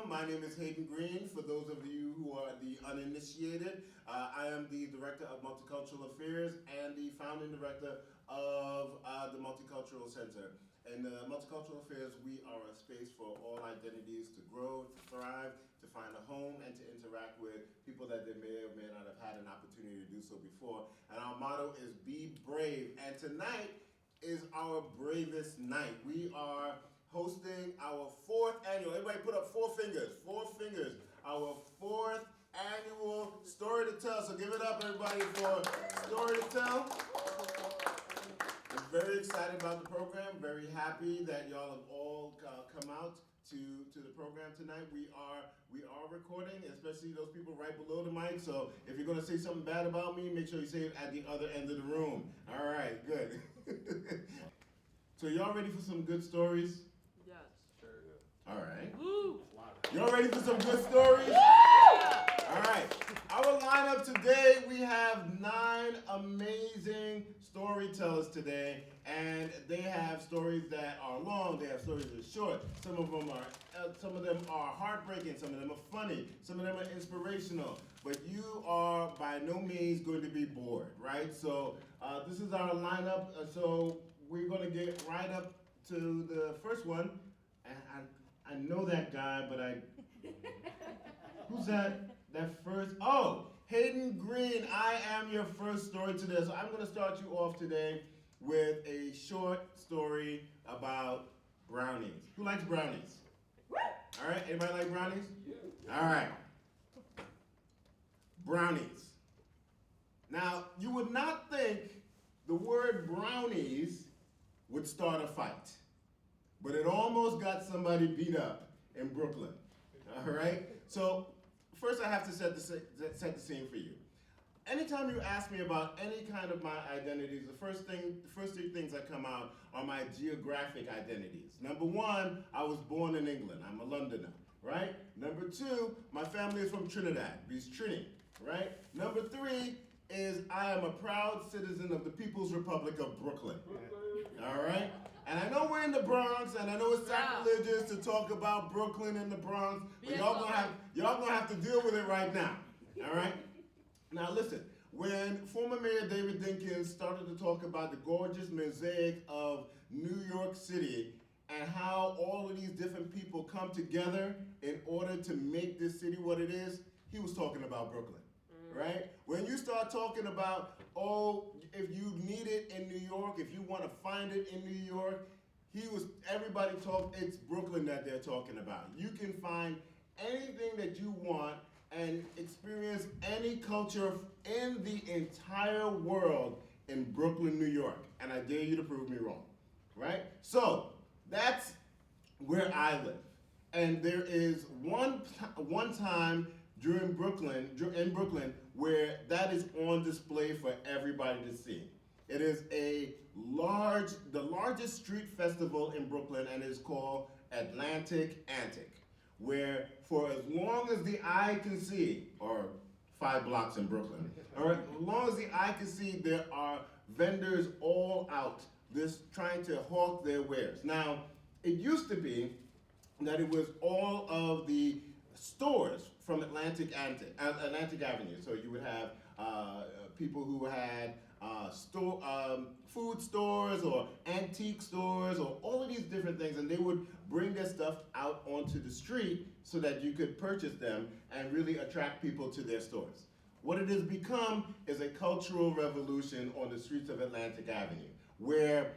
My name is Hayden Green. For those of you who are the uninitiated, I am the Director of Multicultural Affairs and the Founding Director of the Multicultural Center. In Multicultural Affairs, we are a space for all identities to grow, to thrive, to find a home, and to interact with people that they may or may not have had an opportunity to do so before. And our motto is be brave. And tonight is our bravest night. We are hosting our fourth annual, everybody put up four fingers, our fourth annual Story to Tell. So give it up, everybody, for Story to Tell. I'm very excited about the program, very happy that y'all have all come out to the program tonight. We are recording, especially those people right below the mic. So if you're going to say something bad about me, make sure you say it at the other end of the room. All right, good. So y'all ready for some good stories? Yes. Sure. All right. Woo! Y'all ready for some good stories? All right. Our lineup today, we have 9 amazing storytellers today, and they have stories that are long. They have stories that are short. Some of them are heartbreaking. Some of them are funny. Some of them are inspirational. But you are by no means going to be bored, right? So this is our lineup. So we're going to get right up to the first one. And I know that guy, but who's that first? Oh, Hayden Green, I am your first story today. So I'm going to start you off today with a short story about brownies. Who likes brownies? All right, anybody like brownies? All right. Brownies. Now, you would not think the word brownies would start a fight, but it almost got somebody beat up in Brooklyn. All right? So first I have to set the scene for you. Anytime you ask me about any kind of my identities, the first 3 things that come out are my geographic identities. Number 1, I was born in England. I'm a Londoner, right? Number 2, my family is from Trinidad, East Trini, right? Number 3 is I am a proud citizen of the People's Republic of Brooklyn. All right? And I know we're in the Bronx, and I know it's sacrilegious to talk about Brooklyn and the Bronx, but y'all gonna have to deal with it right now. All right? Now listen, when former Mayor David Dinkins started to talk about the gorgeous mosaic of New York City and how all of these different people come together in order to make this city what it is, he was talking about Brooklyn. Right? When you start talking about, if you need it in New York, if you want to find it in New York, everybody it's Brooklyn that they're talking about. You can find anything that you want and experience any culture in the entire world in Brooklyn, New York. And I dare you to prove me wrong. Right? So, that's where I live. And there is one time in Brooklyn, where that is on display for everybody to see. It is the largest street festival in Brooklyn, and it's called Atlantic Antic, where for as long as the eye can see, or 5 blocks in Brooklyn, or as long as the eye can see, there are vendors all out just trying to hawk their wares. Now, it used to be that it was all of the stores from Atlantic Avenue. So you would have people who had food stores or antique stores or all of these different things, and they would bring their stuff out onto the street so that you could purchase them and really attract people to their stores. What it has become is a cultural revolution on the streets of Atlantic Avenue, where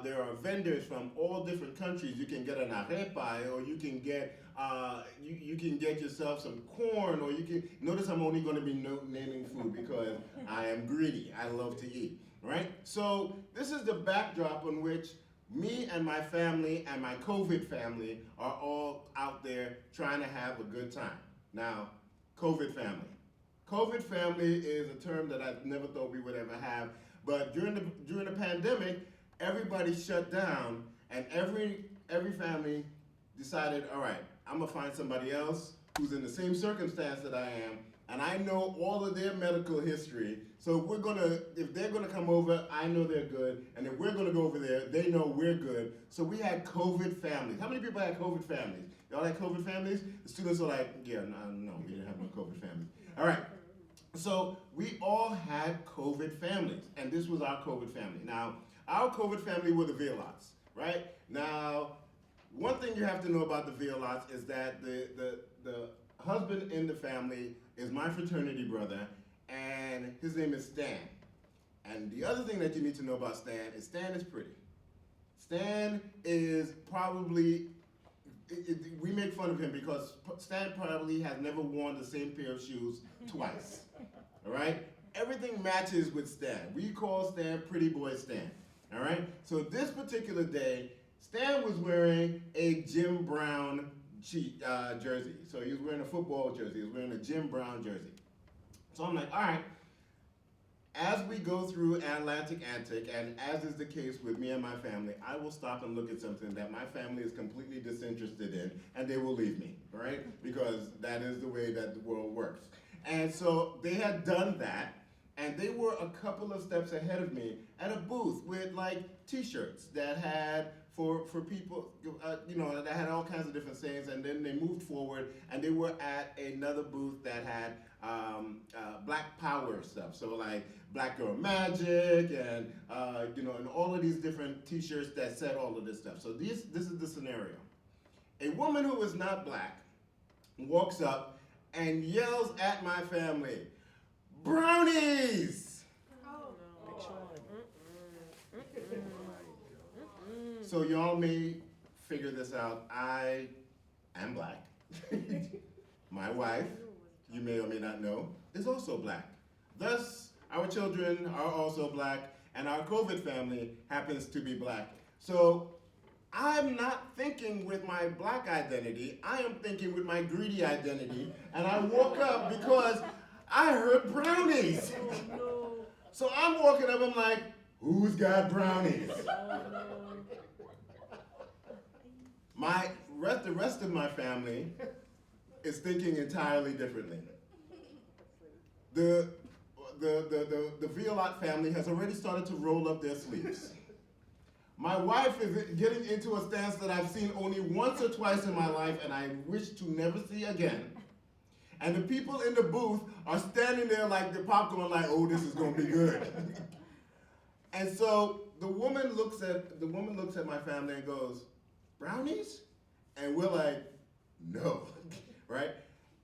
there are vendors from all different countries. You can get an arepa, or you can get you can get yourself some corn, or you can notice I'm only going to be naming food because I am greedy. I love to eat, right? So this is the backdrop on which me and my family and my COVID family are all out there trying to have a good time. Now, COVID family. COVID family is a term that I never thought we would ever have, but during the pandemic, everybody shut down, and every family decided, all right, I'm gonna find somebody else who's in the same circumstance that I am, And I know all of their medical history. So if they're gonna come over, I know they're good. And if we're gonna go over there, they know we're good. So we had COVID families. How many people had COVID families? Y'all had COVID families? The students are like, yeah, no, we didn't have no COVID families. All right. So we all had COVID families, and this was our COVID family. Now, our COVID family were the Velots, right? Now, one thing you have to know about the Velots is that the husband in the family is my fraternity brother, and his name is Stan. And the other thing that you need to know about Stan is pretty. Stan is probably, we make fun of him because Stan probably has never worn the same pair of shoes twice. All right? Everything matches with Stan. We call Stan Pretty Boy Stan. All right? So this particular day, Stan was wearing a Jim Brown jersey. So he was wearing a football jersey. He was wearing a Jim Brown jersey. So I'm like, all right. As we go through Atlantic Antic, and as is the case with me and my family, I will stop and look at something that my family is completely disinterested in, and they will leave me, all right? Because that is the way that the world works. And so they had done that, and they were a couple of steps ahead of me at a booth with like t-shirts that had for people, that had all kinds of different sayings, and then they moved forward, and they were at another booth that had Black Power stuff. So like Black Girl Magic, and and all of these different t-shirts that said all of this stuff. So this is the scenario. A woman who is not black walks up and yells at my family, "Brownies!" Oh, So y'all may figure this out. I am black. My wife, you may or may not know, is also black. Thus, our children are also black, and our COVID family happens to be black. So I'm not thinking with my black identity, I am thinking with my greedy identity, and I woke up because I heard brownies. Oh, no. So I'm walking up, I'm like, who's got brownies? The rest of my family is thinking entirely differently. The Violot family has already started to roll up their sleeves. My wife is getting into a stance that I've seen only once or twice in my life, and I wish to never see again. And the people in the booth are standing there like the popcorn, like, oh, this is gonna be good. And so the woman looks at my family and goes, brownies? And we're like, no, right?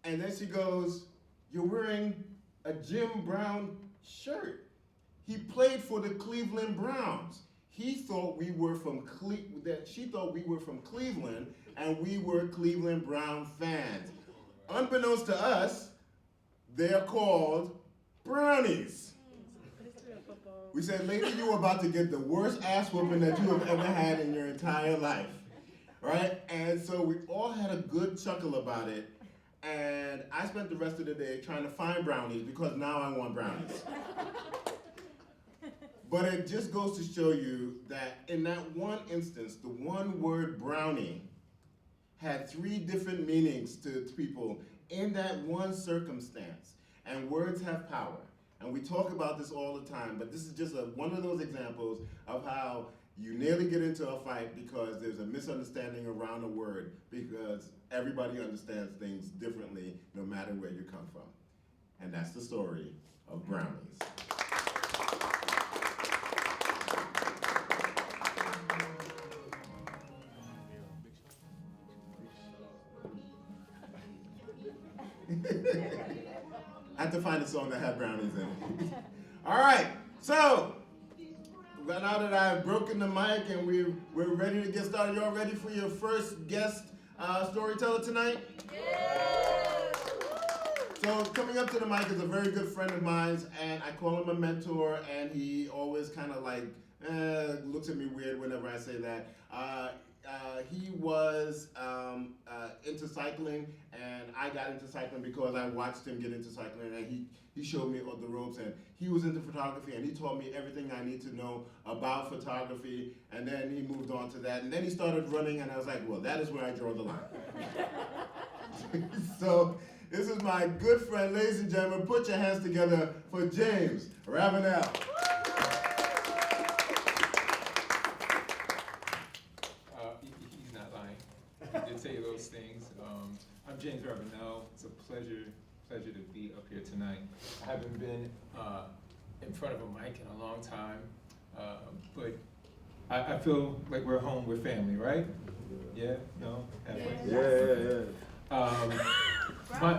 And then she goes, you're wearing a Jim Brown shirt. He played for the Cleveland Browns. She thought we were from Cleveland, and we were Cleveland Brown fans. Unbeknownst to us, they're called brownies. We said, lady, you were about to get the worst ass whooping that you have ever had in your entire life, right? And so we all had a good chuckle about it, and I spent the rest of the day trying to find brownies because now I want brownies. But it just goes to show you that in that one instance, the one word brownie had 3 different meanings to people in that one circumstance. And words have power. And we talk about this all the time, but this is just one of those examples of how you nearly get into a fight because there's a misunderstanding around a word, because everybody understands things differently no matter where you come from. And that's the story of brownies. I had to find a song that had brownies in it. All right, so now that I've broken the mic and we're ready to get started, y'all ready for your first guest storyteller tonight? Yeah. So coming up to the mic is a very good friend of mine, and I call him a mentor, and he always kind of like looks at me weird whenever I say that. He was into cycling, and I got into cycling because I watched him get into cycling, and he showed me all the ropes, and he was into photography, and he taught me everything I need to know about photography, and then he moved on to that, and then he started running, and I was like, well, that is where I draw the line. So This is my good friend, ladies and gentlemen. Put your hands together for James Ravenel. He's not lying. He did say those things. I'm James Ravenel. It's a pleasure to be up here tonight. I haven't been in front of a mic in a long time, but I feel like we're home, we're family, right? Yeah? No? Halfway? Yeah.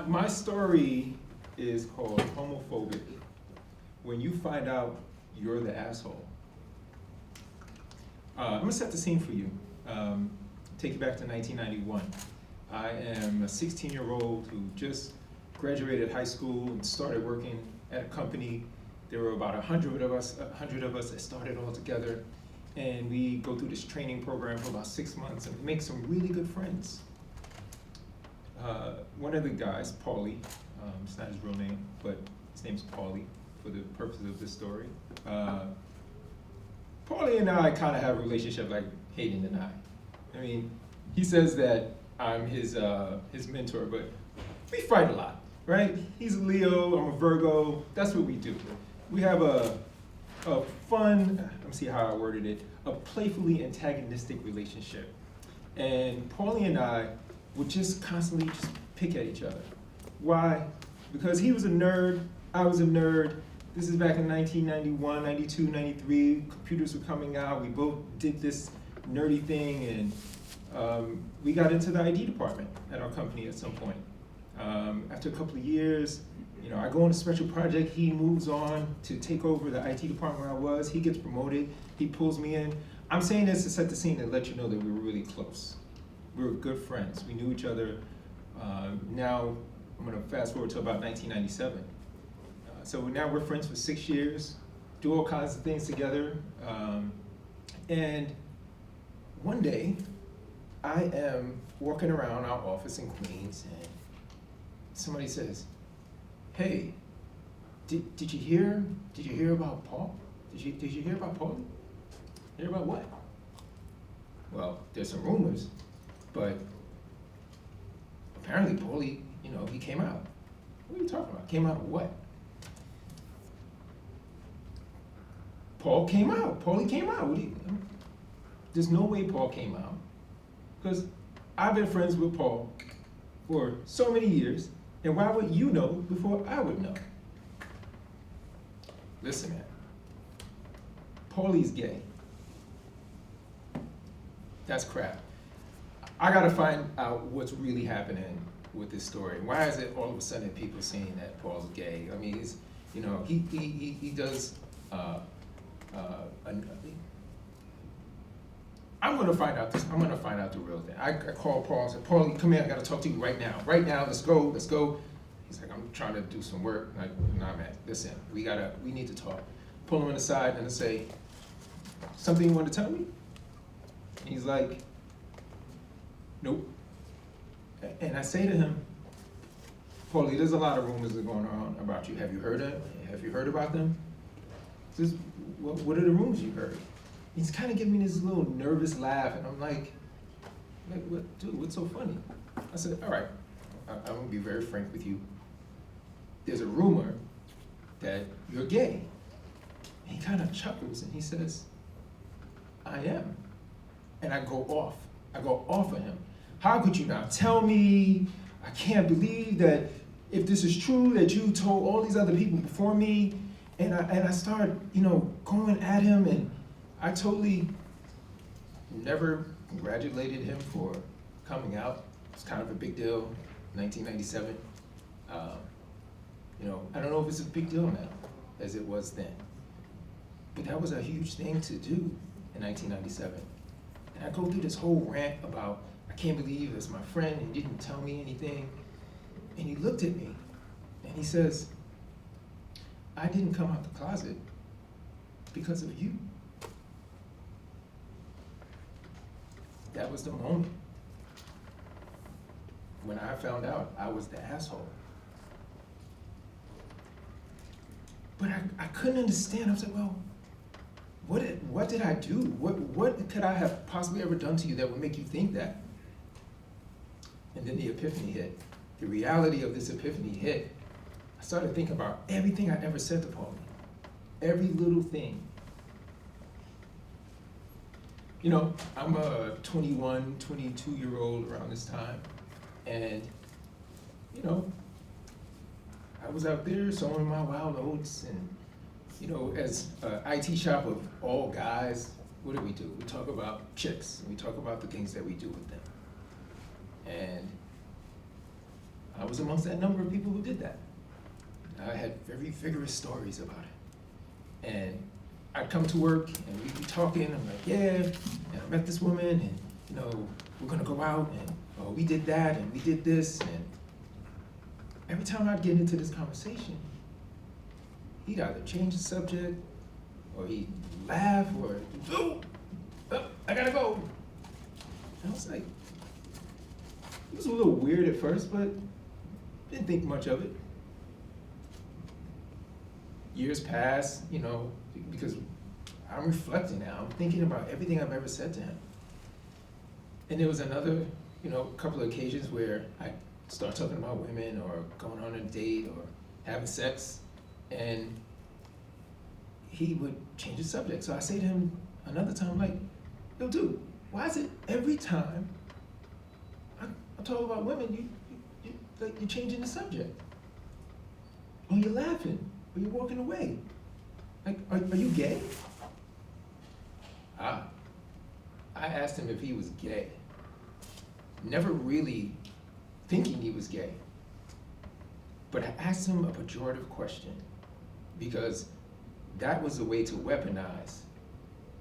My story is called Homophobic. When you find out you're the asshole. I'm gonna set the scene for you. Take you back to 1991. I am a 16-year-old who just graduated high school and started working at a company. There were about 100 of us that started all together, and we go through this training program for about 6 months and make some really good friends. One of the guys, Paulie, it's not his real name, but his name's Paulie for the purposes of this story. Paulie and I kind of have a relationship like Hayden and I. I mean, he says that I'm his mentor, but we fight a lot, right? He's a Leo, I'm a Virgo. That's what we do. We have a fun, let me see how I worded it, a playfully antagonistic relationship. And Paulie and I would just constantly just pick at each other. Why? Because he was a nerd, I was a nerd. This is back in 1991, 92, 93. Computers were coming out. We both did this nerdy thing, and we got into the ID department at our company at some point. After a couple of years, I go on a special project. He moves on to take over the IT department where I was. He gets promoted. He pulls me in. I'm saying this to set the scene and let you know that we were really close. We were good friends. We knew each other. Now, I'm gonna fast forward to about 1997. So now we're friends for 6 years, do all kinds of things together. And one day, I am walking around our office in Queens, and somebody says, "Hey, did you hear about Paul? Did you hear about Paulie? Hear about what?" Well, there's some rumors, but apparently Paulie, he came out. What are you talking about? Came out of what? Paul came out. Paulie came out. There's no way Paul came out, because I've been friends with Paul for so many years, and why would you know before I would know? Listen, man. Paulie's gay. That's crap. I gotta find out what's really happening with this story. Why is it all of a sudden people saying that Paul's gay? I mean, he does. I'm gonna find out this. I'm gonna find out the real thing. I called Paul and said, "Paulie, come here. I gotta talk to you right now. Right now. Let's go. Let's go." He's like, "I'm trying to do some work." I'm like, "Nah, man. Listen, we need to talk." Pull him aside and I say, "Something you want to tell me?" He's like, "Nope." And I say to him, "Paulie, there's a lot of rumors that are going on about you. Have you heard about them?" He says, "What are the rumors you heard?" He's kind of giving me this little nervous laugh, and I'm like, "What, dude? What's so funny?" I said, "All right, I'm gonna be very frank with you. There's a rumor that you're gay." And he kind of chuckles and he says, "I am." And I go off of him. "How could you not tell me? I can't believe that if this is true, that you told all these other people before me." And I start, going at him, and I totally never congratulated him for coming out. It's kind of a big deal, 1997. I don't know if it's a big deal now, as it was then. But that was a huge thing to do in 1997. And I go through this whole rant about, I can't believe it's my friend, he didn't tell me anything. And he looked at me, and he says, "I didn't come out the closet because of you." That was the moment when I found out I was the asshole. But I couldn't understand. I was like, well, what did I do? What could I have possibly ever done to you that would make you think that? And then the epiphany hit. the reality of this epiphany hit, I started thinking about everything I ever said to Paulie. Every little thing. You know, I'm a 21, 22-year-old around this time, and, you know, I was out there sowing my wild oats, and, you know, as an IT shop of all guys, what do? We talk about chicks, and we talk about the things that we do with them. And I was amongst that number of people who did that. I had very vigorous stories about it. And I'd come to work and we'd be talking, I'm like, yeah, and I met this woman, and you know, we're gonna go out, and oh, we did that, and we did this, and every time I'd get into this conversation, he'd either change the subject, or he'd laugh, or, oh, I gotta go. And I was like, it was a little weird at first, but didn't think much of it. Years pass, you know, because I'm reflecting now. I'm thinking about everything I've ever said to him. And there was another, you know, couple of occasions where I start talking about women or going on a date or having sex, and he would change the subject. So I say to him another time, like, yo, dude, why is it every time I talk about women, you're changing the subject? Or you're laughing, or you're walking away. Like, are you gay? I asked him if he was gay. Never really thinking he was gay. But I asked him a pejorative question, because that was a way to weaponize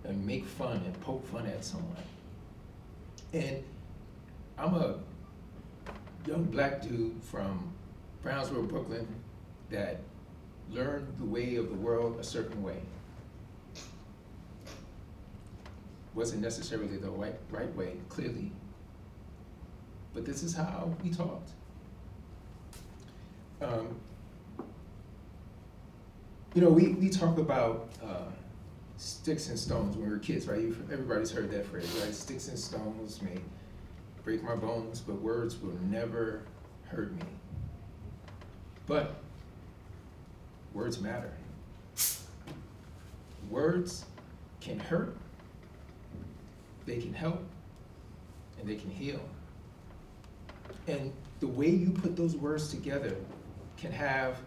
and make fun and poke fun at someone. And I'm a young black dude from Brownsville, Brooklyn, that learned the way of the world a certain way. Wasn't necessarily the right way, clearly, but this is how we talked. You know, we talk about sticks and stones when we were kids, right? Everybody's heard that phrase, right? Sticks and stones may break my bones, but words will never hurt me. But words matter. Words can hurt, they can help, and they can heal. And the way you put those words together can have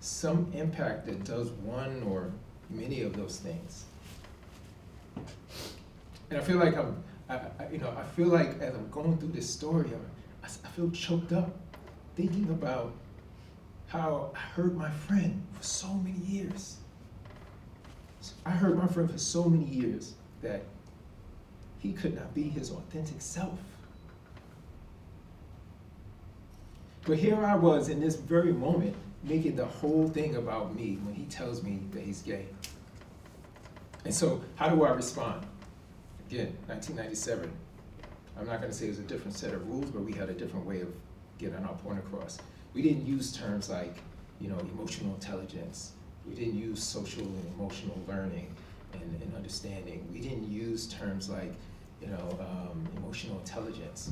some impact that does one or many of those things. And I feel like I feel like as I'm going through this story, I feel choked up thinking about how I hurt my friend for so many years. I hurt my friend for so many years that he could not be his authentic self. But here I was in this very moment, making the whole thing about me when he tells me that he's gay. And so, how do I respond? Again, 1997. I'm not gonna say it was a different set of rules, but we had a different way of getting our point across. We didn't use terms like, you know, emotional intelligence. We didn't use social and emotional learning and understanding. We didn't use terms like, you know, emotional intelligence.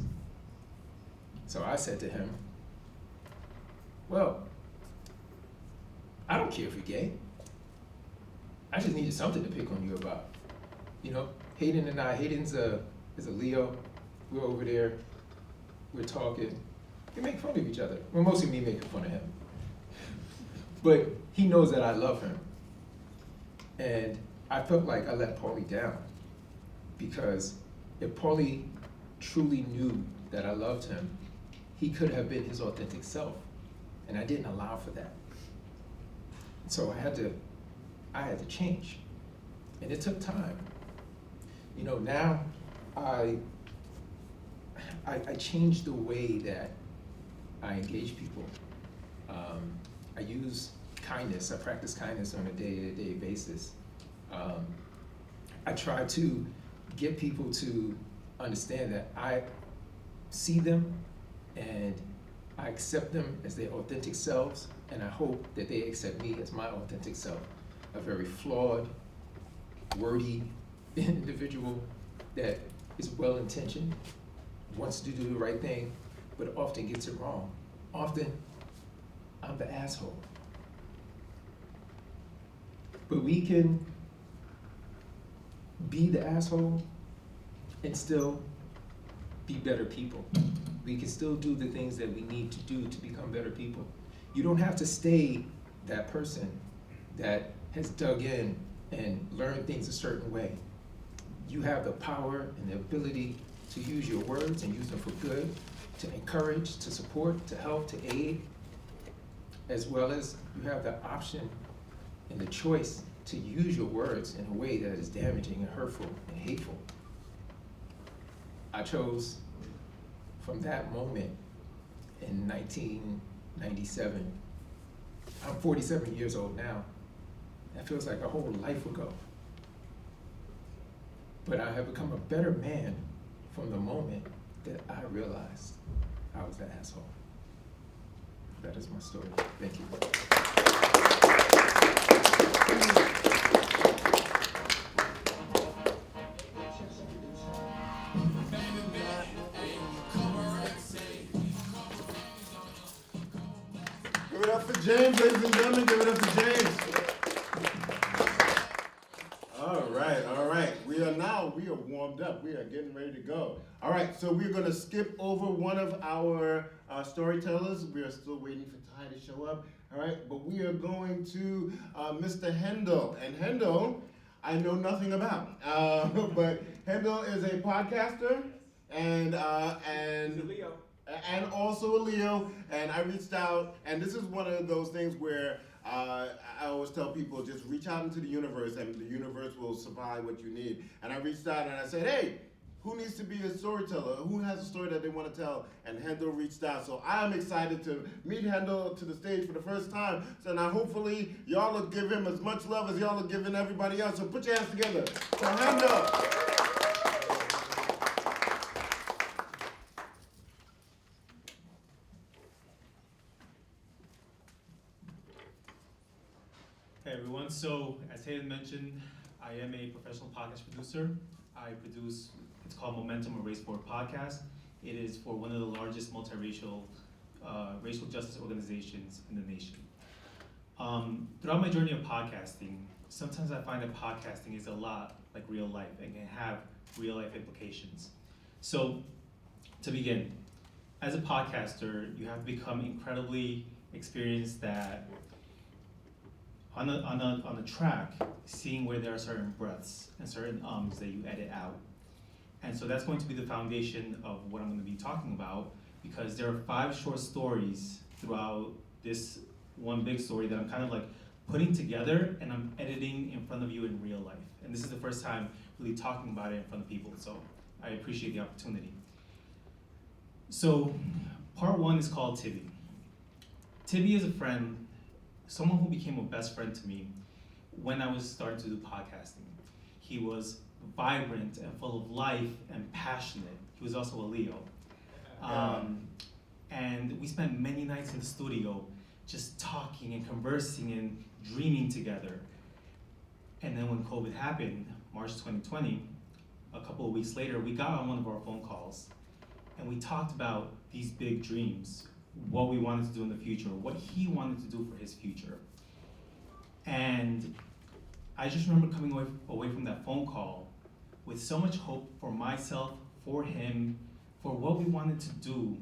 So I said to him, well, I don't care if you're gay. I just needed something to pick on you about. You know, Hayden and I, Hayden's is a Leo. We're over there, we're talking. We make fun of each other. Well, mostly me making fun of him. But he knows that I love him. And I felt like I let Paulie down, because if Paulie truly knew that I loved him, he could have been his authentic self. And I didn't allow for that. So I had to change. And it took time. You know, now I changed the way that I engage people. I use kindness. I practice kindness on a day-to-day basis. I try to get people to understand that I see them and I accept them as their authentic selves, and I hope that they accept me as my authentic self, a very flawed, wordy individual that is well-intentioned, wants to do the right thing, but often gets it wrong, often I'm the asshole. But we can be the asshole and still be better people. We can still do the things that we need to do to become better people. You don't have to stay that person that has dug in and learned things a certain way. You have the power and the ability to use your words and use them for good, to encourage, to support, to help, to aid, as well as you have the option and the choice to use your words in a way that is damaging and hurtful and hateful. I chose from that moment in 1997. I'm 47 years old now. That feels like a whole life ago. But I have become a better man from the moment that I realized I was the asshole. That is my story. Thank you. Give it up for James, ladies and gentlemen. Give it up for James. All right. We are warmed up. We are getting ready to go. All right, so we're going to skip over one of our storytellers. We are still waiting for Ty to show up. All right, but we are going to Mr. Hendel. And Hendel, I know nothing about. But Hendel is a podcaster and Leo. And also a Leo, and I reached out, and this is one of those things where I always tell people, just reach out into the universe, and the universe will supply what you need. And I reached out, and I said, hey, who needs to be a storyteller? Who has a story that they want to tell? And Hendel reached out, so I'm excited to meet Hendel to the stage for the first time. So now hopefully y'all will give him as much love as y'all are giving everybody else. So put your hands together for Hendel. Hey everyone, so as Hayden mentioned, I am a professional podcast producer. I produce, it's called Momentum, a Race Forward podcast. It is for one of the largest multiracial racial justice organizations in the nation. Throughout my journey of podcasting, sometimes I find that podcasting is a lot like real life and can have real life implications. So to begin, as a podcaster, you have to become incredibly experienced that on the track, seeing where there are certain breaths and certain ums that you edit out. And so that's going to be the foundation of what I'm going to be talking about, because there are 5 short stories throughout this one big story that I'm kind of like putting together and I'm editing in front of you in real life. And this is the first time really talking about it in front of people, so I appreciate the opportunity. So part 1 is called Tibby. Tibby is a friend, someone who became a best friend to me when I was starting to do podcasting. He was vibrant and full of life and passionate. He was also a Leo. And we spent many nights in the studio just talking and conversing and dreaming together. And then when COVID happened, March 2020, a couple of weeks later, we got on one of our phone calls and we talked about these big dreams, what we wanted to do in the future, what he wanted to do for his future. And I just remember coming away from that phone call with so much hope for myself, for him, for what we wanted to do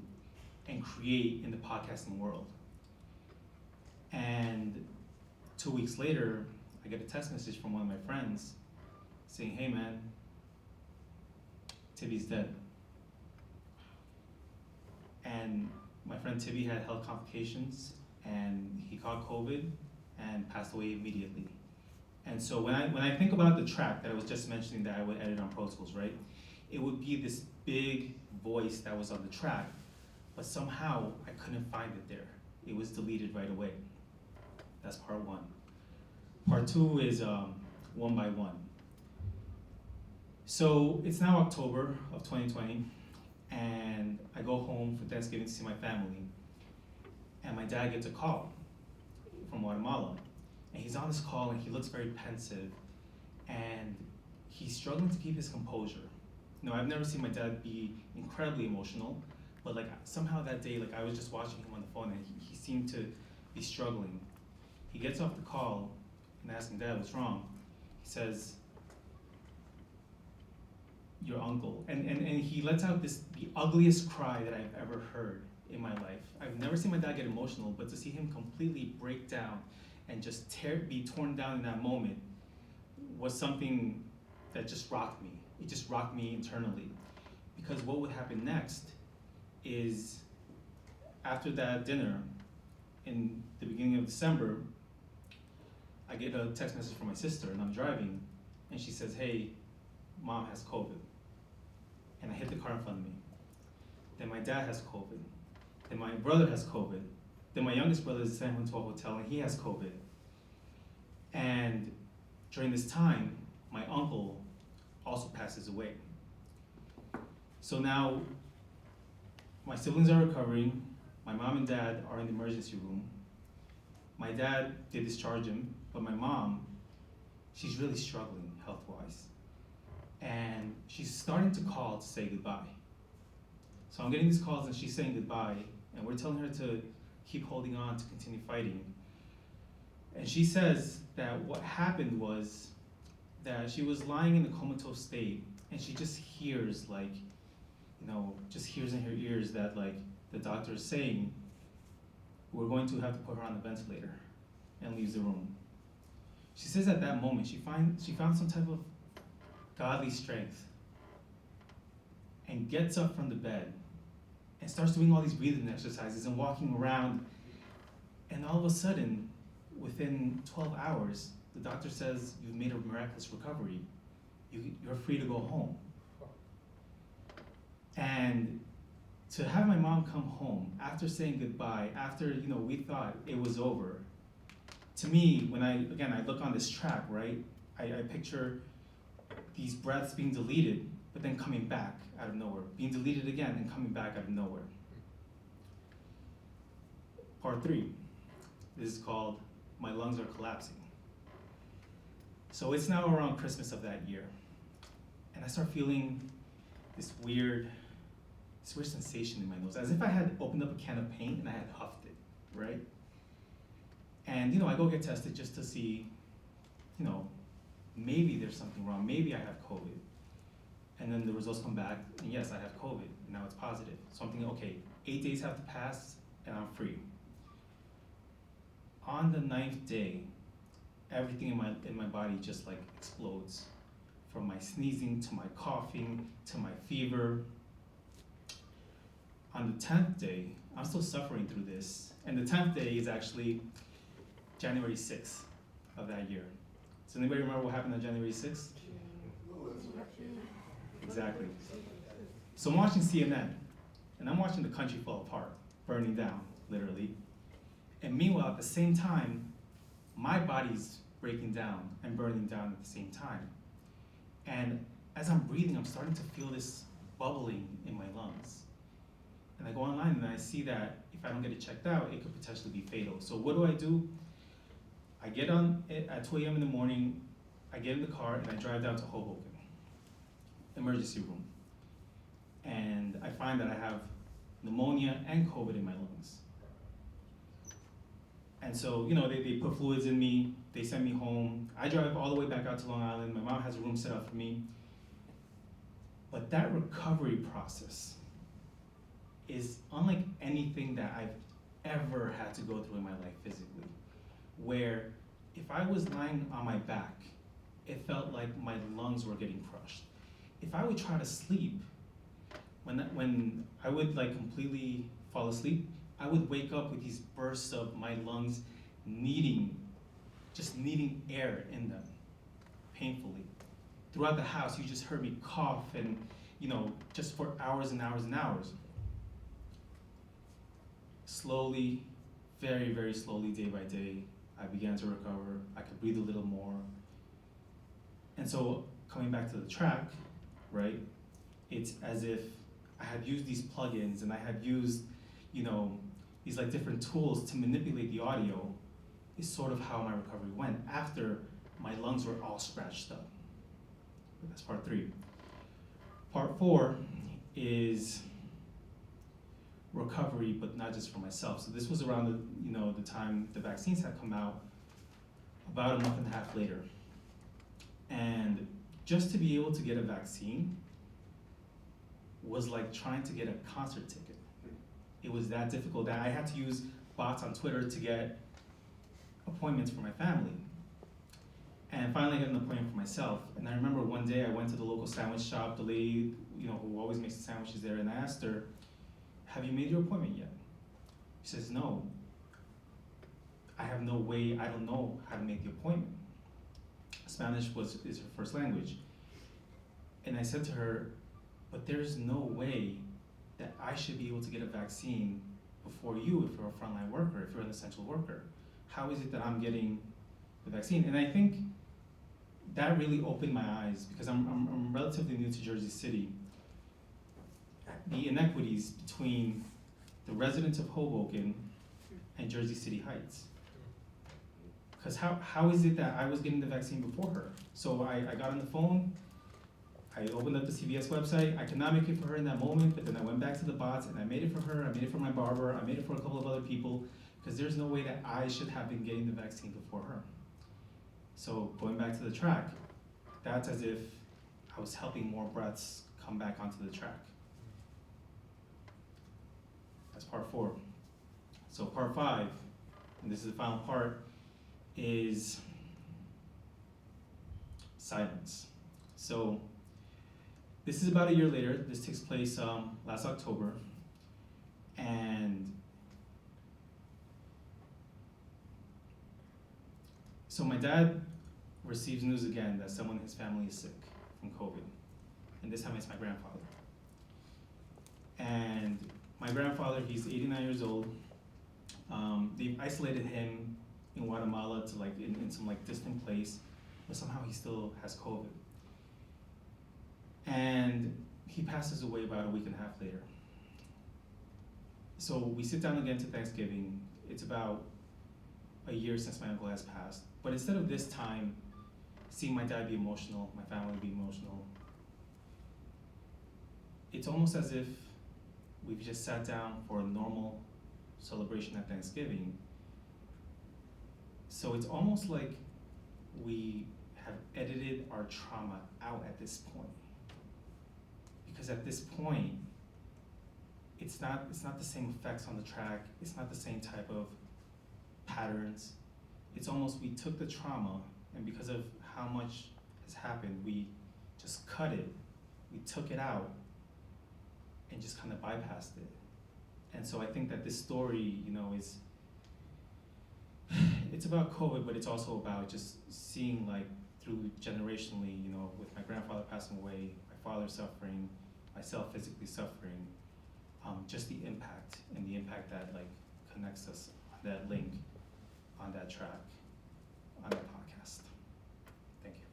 and create in the podcasting world. And 2 weeks later, I get a text message from one of my friends saying, hey man, Tibby's dead. And my friend Tibby had health complications and he caught COVID and passed away immediately. And so when I think about the track that I was just mentioning that I would edit on Pro Tools, right? It would be this big voice that was on the track, but somehow I couldn't find it there. It was deleted right away. That's part 1. Part 2 is one by one. So it's now October of 2020, and I go home for Thanksgiving to see my family, and my dad gets a call from Guatemala. And he's on this call and he looks very pensive and he's struggling to keep his composure. You know, I've never seen my dad be incredibly emotional, But like somehow that day, like I was just watching him on the phone and he seemed to be struggling. He gets off the call and asks him, Dad, what's wrong? He says, your uncle. And he lets out the ugliest cry that I've ever heard in my life. I've never seen my dad get emotional, but to see him completely break down and just be torn down in that moment was something that just rocked me. It just rocked me internally. Because what would happen next is, after that dinner, in the beginning of December, I get a text message from my sister, and I'm driving, and she says, hey, Mom has COVID. And I hit the car in front of me. Then my dad has COVID. Then my brother has COVID. Then my youngest brother is sent home to a hotel, and he has COVID. And during this time, my uncle also passes away. So now, my siblings are recovering. My mom and dad are in the emergency room. My dad did discharge him, but my mom, she's really struggling health-wise. And she's starting to call to say goodbye. So I'm getting these calls and she's saying goodbye, and we're telling her to keep holding on, to continue fighting. And she says that what happened was that she was lying in a comatose state, and she just hears just hears in her ears that like the doctor is saying, we're going to have to put her on the ventilator, and leaves the room. She says at that moment she found some type of godly strength and gets up from the bed and starts doing all these breathing exercises and walking around, and all of a sudden, within 12 hours, the doctor says, you've made a miraculous recovery. You're free to go home. And to have my mom come home after saying goodbye, after we thought it was over, to me, when I look on this track, right, I picture these breaths being deleted, but then coming back out of nowhere, being deleted again and coming back out of nowhere. Part 3, this is called My Lungs Are Collapsing. So it's now around Christmas of that year, and I start feeling this weird sensation in my nose, as if I had opened up a can of paint and I had huffed it, right? And I go get tested just to see, maybe there's something wrong, maybe I have COVID. And then the results come back, and yes, I have COVID, and now it's positive. So I'm thinking, okay, 8 days have to pass, and I'm free. On the 9th day, everything in my body just like explodes. From my sneezing, to my coughing, to my fever. On the 10th day, I'm still suffering through this, and the 10th day is actually January 6th of that year. Does anybody remember what happened on January 6th? Exactly. So I'm watching CNN, and I'm watching the country fall apart, burning down, literally. And meanwhile, at the same time, my body's breaking down and burning down at the same time. And as I'm breathing, I'm starting to feel this bubbling in my lungs. And I go online and I see that if I don't get it checked out, it could potentially be fatal. So what do? I get on at 2 a.m. in the morning, I get in the car and I drive down to Hoboken, emergency room. And I find that I have pneumonia and COVID in my lungs. And so, they put fluids in me, they send me home. I drive all the way back out to Long Island. My mom has a room set up for me. But that recovery process is unlike anything that I've ever had to go through in my life physically, where if I was lying on my back, it felt like my lungs were getting crushed. If I would try to sleep, when I would completely fall asleep, I would wake up with these bursts of my lungs needing air in them, painfully. Throughout the house, you just heard me cough and, just for hours and hours and hours. Slowly, very, very slowly, day by day, I began to recover. I could breathe a little more. And so, coming back to the track, right, it's as if I had used these plugins and I had used, these different tools to manipulate the audio, is sort of how my recovery went after my lungs were all scratched up. That's part 3. Part 4 is recovery, but not just for myself. So this was around the time the vaccines had come out, about a month and a half later. And just to be able to get a vaccine was like trying to get a concert ticket. It was that difficult that I had to use bots on Twitter to get appointments for my family. And finally I got an appointment for myself. And I remember one day I went to the local sandwich shop, the lady, who always makes the sandwiches there, and I asked her, "Have you made your appointment yet?" She says, "No. I have no way, I don't know how to make the appointment." Spanish is her first language. And I said to her, "But there's no way that I should be able to get a vaccine before you if you're a frontline worker, if you're an essential worker. How is it that I'm getting the vaccine?" And I think that really opened my eyes because I'm relatively new to Jersey City. The inequities between the residents of Hoboken and Jersey City Heights. Because how is it that I was getting the vaccine before her? So I got on the phone, I opened up the CVS website. I could not make it for her in that moment, but then I went back to the bots and I made it for her, I made it for my barber, I made it for a couple of other people, because there's no way that I should have been getting the vaccine before her. So going back to the track, that's as if I was helping more brats come back onto the track. That's part 4. So part 5, and this is the final part, is silence. So this is about a year later. This takes place last October, and so my dad receives news again that someone in his family is sick from COVID, and this time it's my grandfather. And my grandfather, he's 89 years old. They've isolated him in Guatemala to in some distant place, but somehow he still has COVID. And he passes away about a week and a half later. So we sit down again to Thanksgiving. It's about a year since my uncle has passed. But instead of this time, seeing my dad be emotional, my family be emotional, it's almost as if we've just sat down for a normal celebration at Thanksgiving. So it's almost like we have edited our trauma out at this point. Because at this point, it's not the same effects on the track, it's not the same type of patterns. It's almost we took the trauma, and because of how much has happened, we just cut it, we took it out, and just kind of bypassed it. And so I think that this story, it's about COVID, but it's also about just seeing through generationally, with my grandfather passing away, my father suffering, myself physically suffering, just the impact and the impact that connects us on that link, on that track, on that podcast. Thank you.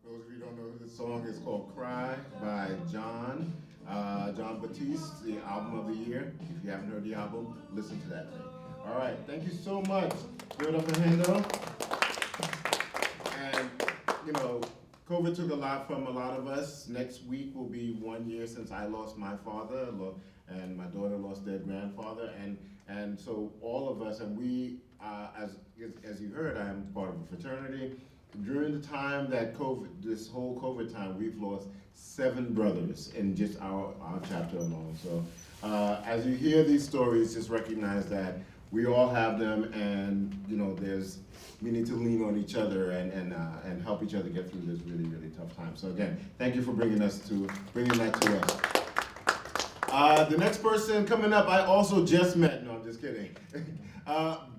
Those of you who don't know, the song is called Cry by John Batiste, the album of the year. If you haven't heard the album, listen to that thing. All right, thank you so much. Give it up for Hendo. And, COVID took a lot from a lot of us. Next week will be 1 year since I lost my father, and my daughter lost their grandfather. And so all of us, and we, as you heard, I am part of a fraternity. During the time that this whole COVID time, we've lost 7 brothers in just our chapter alone. So as you hear these stories, just recognize that we all have them, and we need to lean on each other and help each other get through this really, really tough time. So again, thank you for bringing that to us. The next person coming up, I also just met. No, I'm just kidding.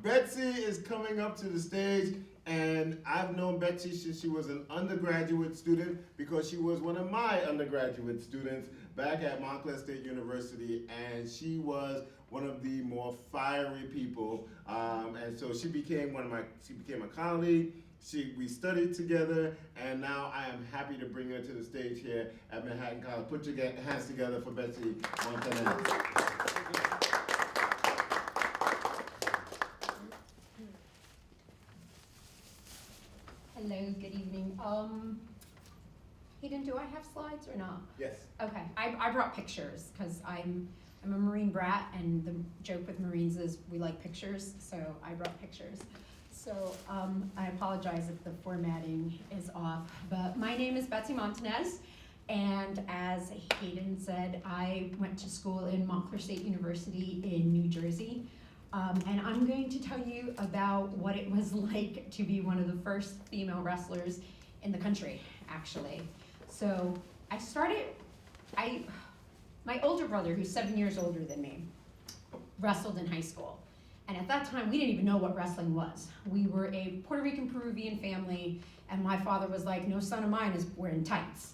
Betsy is coming up to the stage. And I've known Betsy since she was an undergraduate student, because she was one of my undergraduate students back at Montclair State University, and she was one of the more fiery people. And so she became a colleague. We studied together, and now I am happy to bring her to the stage here at Manhattan College. Put your hands together for Betsy Montanez. Hayden, do I have slides or not? Yes. Okay, I brought pictures because I'm a Marine brat, and the joke with Marines is we like pictures, so I brought pictures. So I apologize if the formatting is off, but my name is Betsy Montanez, and as Hayden said, I went to school in Montclair State University in New Jersey, and I'm going to tell you about what it was like to be one of the first female wrestlers in the country, actually. So my older brother, who's 7 years older than me, wrestled in high school. And at that time, we didn't even know what wrestling was. We were a Puerto Rican Peruvian family, and my father was like, no son of mine is wearing tights.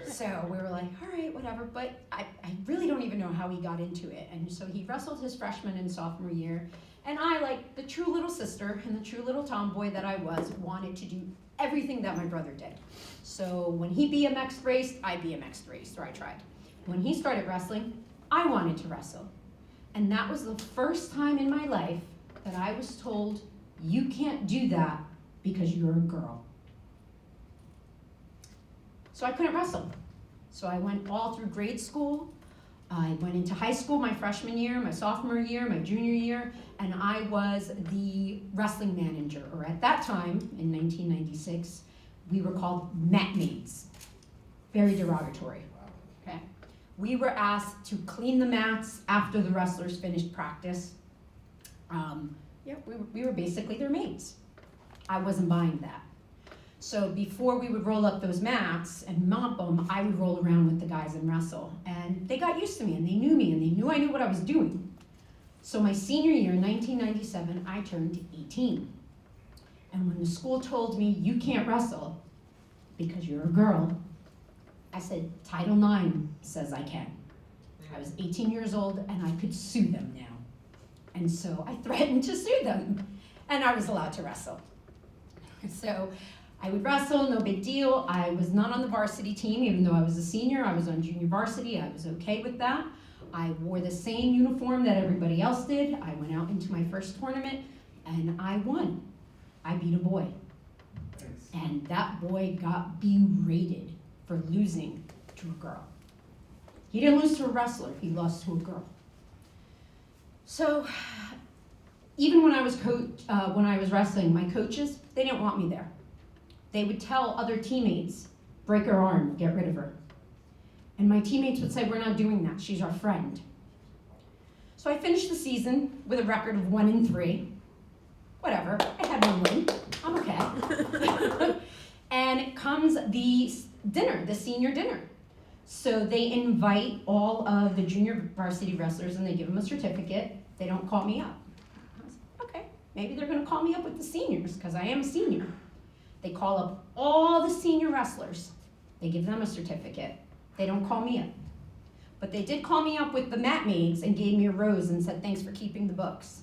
So we were like, all right, whatever. But I really don't even know how he got into it. And so he wrestled his freshman and sophomore year. And I, like the true little sister and the true little tomboy that I was, wanted to do everything that my brother did. So when he BMX raced, I BMX raced, or I tried. When he started wrestling, I wanted to wrestle. And that was the first time in my life that I was told, you can't do that because you're a girl. So I couldn't wrestle. So I went all through grade school. I went into high school my freshman year, my sophomore year, my junior year, and I was the wrestling manager, or at that time, in 1996, we were called mat maids. Very derogatory. Okay. We were asked to clean the mats after the wrestlers finished practice. We were basically their maids. I wasn't buying that. So before we would roll up those mats and mop them, I would roll around with the guys and wrestle. And they got used to me, and they knew me, and they knew I knew what I was doing. So my senior year, in 1997, I turned 18. And when the school told me, you can't wrestle because you're a girl, I said, Title IX says I can. I was 18 years old, and I could sue them now. And so I threatened to sue them, and I was allowed to wrestle. So I would wrestle, no big deal. I was not on the varsity team, even though I was a senior. I was on junior varsity. I was okay with that. I wore the same uniform that everybody else did. I went out into my first tournament, and I won. I beat a boy. And that boy got berated for losing to a girl. He didn't lose to a wrestler, he lost to a girl. So even when I was wrestling, my coaches, they didn't want me there. They would tell other teammates, break her arm, get rid of her. And my teammates would say, we're not doing that, she's our friend. So I finished the season with a record of 1-3. Whatever, I had one win, I'm okay. And it comes the dinner, the senior dinner. So they invite all of the junior varsity wrestlers and they give them a certificate. They don't call me up. I was like, okay, maybe they're gonna call me up with the seniors because I am a senior. They call up all the senior wrestlers. They give them a certificate. They don't call me up. But they did call me up with the mat maids and gave me a rose and said, thanks for keeping the books.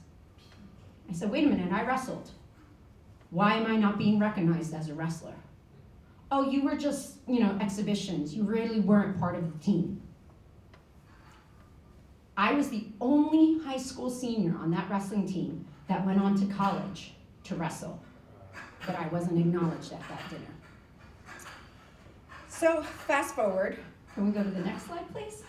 I said, wait a minute, I wrestled. Why am I not being recognized as a wrestler? Oh, you were just, exhibitions. You really weren't part of the team. I was the only high school senior on that wrestling team that went on to college to wrestle, but I wasn't acknowledged at that dinner. So fast forward, can we go to the next slide, please?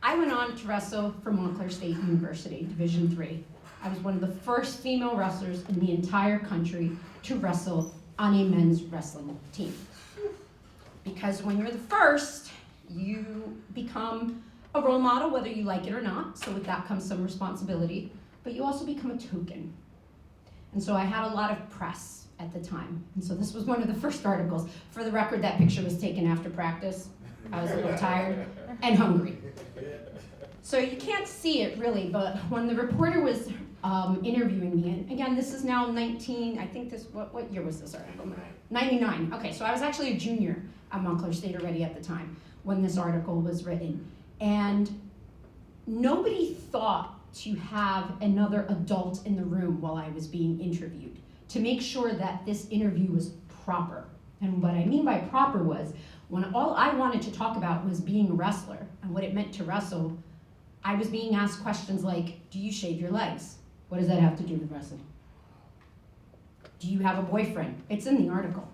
I went on to wrestle for Montclair State University, Division III. I was one of the first female wrestlers in the entire country to wrestle on a men's wrestling team. Because when you're the first, you become a role model, whether you like it or not. So with that comes some responsibility, but you also become a token. And so I had a lot of press at the time. And so this was one of the first articles. For the record, that picture was taken after practice. I was a little tired and hungry. So you can't see it really, but when the reporter was interviewing me, and again, this is now what year was this article? 99. Okay, so I was actually a junior at Montclair State already at the time when this article was written. And nobody thought to have another adult in the room while I was being interviewed to make sure that this interview was proper. And what I mean by proper was when all I wanted to talk about was being a wrestler and what it meant to wrestle, I was being asked questions like, do you shave your legs? What does that have to do with wrestling? Do you have a boyfriend? It's in the article.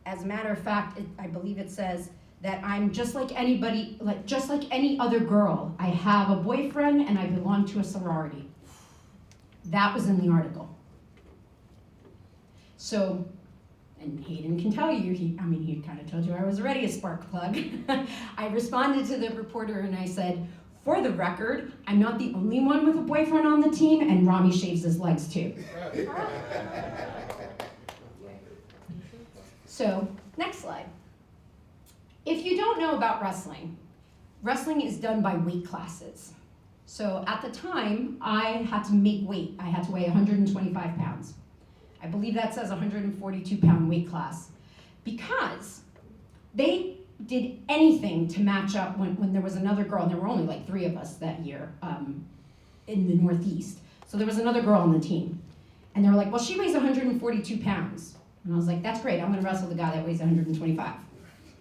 As a matter of fact, I believe it says that I'm just like anybody, just like any other girl. I have a boyfriend and I belong to a sorority. That was in the article. So, and Hayden can tell you, he kind of told you I was already a spark plug. I responded to the reporter and I said, for the record, I'm not the only one with a boyfriend on the team, and Rami shaves his legs too. So, next slide. If you don't know about wrestling, wrestling is done by weight classes. So at the time, I had to make weight. I had to weigh 125 pounds. I believe that says 142-pound weight class, because they did anything to match up when there was another girl, and there were only like 3 of us that year in the Northeast. So there was another girl on the team. And they were like, well, she weighs 142 pounds. And I was like, that's great, I'm gonna wrestle the guy that weighs 125.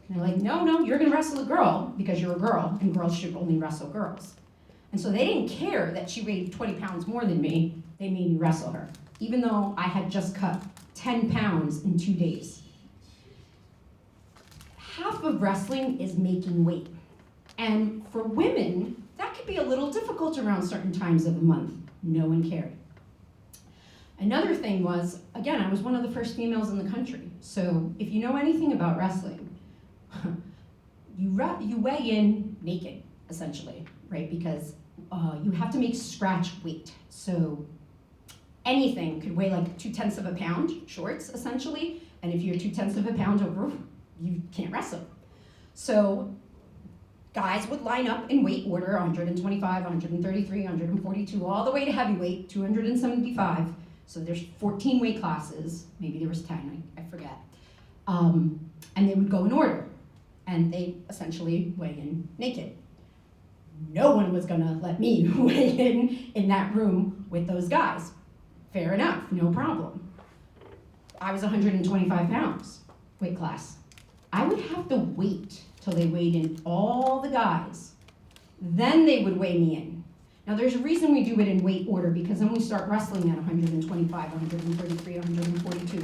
And they're like, no, you're gonna wrestle a girl because you're a girl, and girls should only wrestle girls. And so they didn't care that she weighed 20 pounds more than me, they made me wrestle her, even though I had just cut 10 pounds in 2 days. Half of wrestling is making weight. And for women, that could be a little difficult around certain times of the month. No one cared. Another thing was, again, I was one of the first females in the country. So if you know anything about wrestling, you weigh in naked, essentially, right? Because you have to make scratch weight. So anything could weigh like 0.2 of a pound, shorts, essentially. And if you're 0.2 of a pound over, you can't wrestle. So guys would line up in weight order, 125, 133, 142, all the way to heavyweight, 275. So there's 14 weight classes, maybe there was 10, I forget. And they would go in order, and they essentially weigh in naked. No one was gonna let me weigh in that room with those guys. Fair enough, no problem. I was 125 pounds, weight class. I would have to wait till they weighed in all the guys. Then they would weigh me in. Now there's a reason we do it in weight order, because then we start wrestling at 125, 133, 142.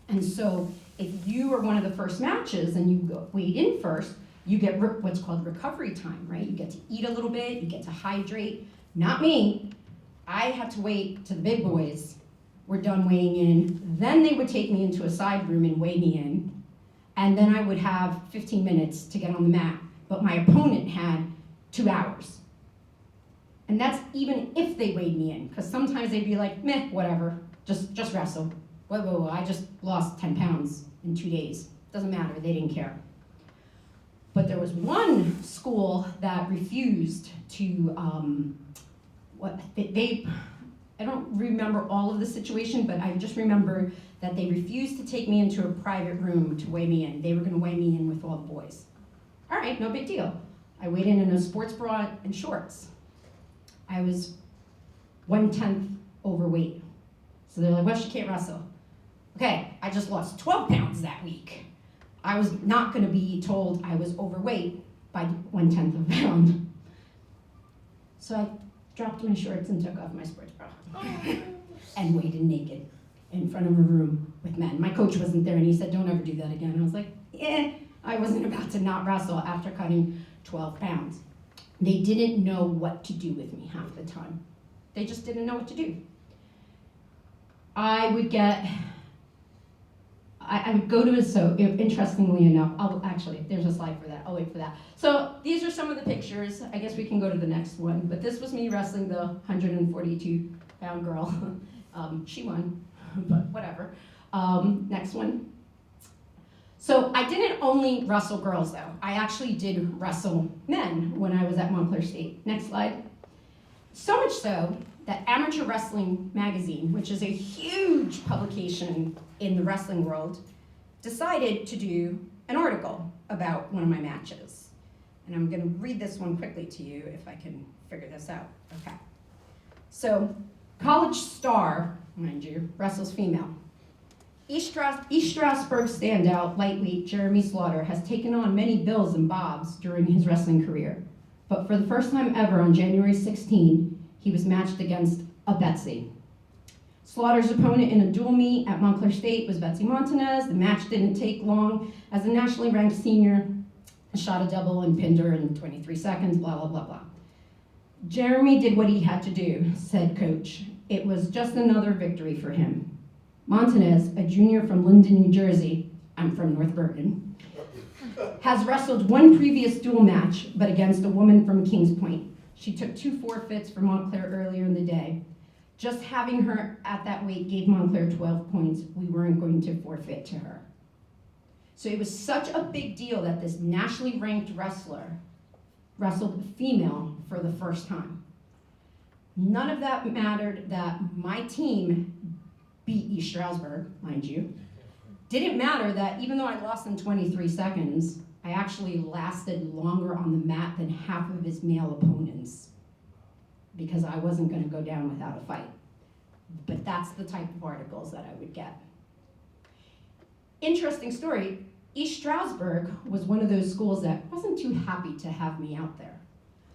And so if you are one of the first matches and you weighed in first, you get what's called recovery time, right? You get to eat a little bit, you get to hydrate. Not me. I had to wait till the big boys were done weighing in. Then they would take me into a side room and weigh me in. And then I would have 15 minutes to get on the mat. But my opponent had 2 hours. And that's even if they weighed me in, because sometimes they'd be like, meh, whatever, just wrestle. Whoa, I just lost 10 pounds in 2 days. Doesn't matter, they didn't care. But there was one school that refused to, I don't remember all of the situation, but I just remember that they refused to take me into a private room to weigh me in. They were gonna weigh me in with all the boys. All right, no big deal. I weighed in a sports bra and shorts. I was 1/10 overweight. So they're like, well, she can't wrestle. Okay, I just lost 12 pounds that week. I was not gonna be told I was overweight by 1/10 of a pound. So I dropped my shorts and took off my sports bra and weighed in naked in front of a room with men. My coach wasn't there and he said, don't ever do that again. I was like, I wasn't about to not wrestle after cutting 12 pounds. They didn't know what to do with me half the time. They just didn't know what to do. I would go to interestingly enough, actually, there's a slide for that, I'll wait for that. So these are some of the pictures. I guess we can go to the next one, but this was me wrestling the 142-pound girl. She won, but whatever. Next one. So I didn't only wrestle girls though. I actually did wrestle men when I was at Montclair State. Next slide. So much so that Amateur Wrestling Magazine, which is a huge publication in the wrestling world, decided to do an article about one of my matches. And I'm gonna read this one quickly to you if I can figure this out. Okay. So, college star, mind you, wrestles female. East Stroudsburg standout lightweight Jeremy Slaughter has taken on many bills and bobs during his wrestling career. But for the first time ever on January 16, he was matched against a Betsy. Slaughter's opponent in a dual meet at Montclair State was Betsy Montanez. The match didn't take long as a nationally ranked senior shot a double and pinned her in 23 seconds, blah, blah, blah, blah. Jeremy did what he had to do, said coach. It was just another victory for him. Montanez, a junior from Linden, New Jersey, I'm from North Bergen, has wrestled one previous dual match, but against a woman from Kings Point. She took 2 forfeits for Montclair earlier in the day. Just having her at that weight gave Montclair 12 points. We weren't going to forfeit to her. So it was such a big deal that this nationally ranked wrestler wrestled a female for the first time. None of that mattered that my team beat East Stroudsburg, mind you. Didn't matter that even though I lost in 23 seconds, I actually lasted longer on the mat than half of his male opponents because I wasn't going to go down without a fight. But that's the type of articles that I would get. Interesting story, East Stroudsburg was one of those schools that wasn't too happy to have me out there.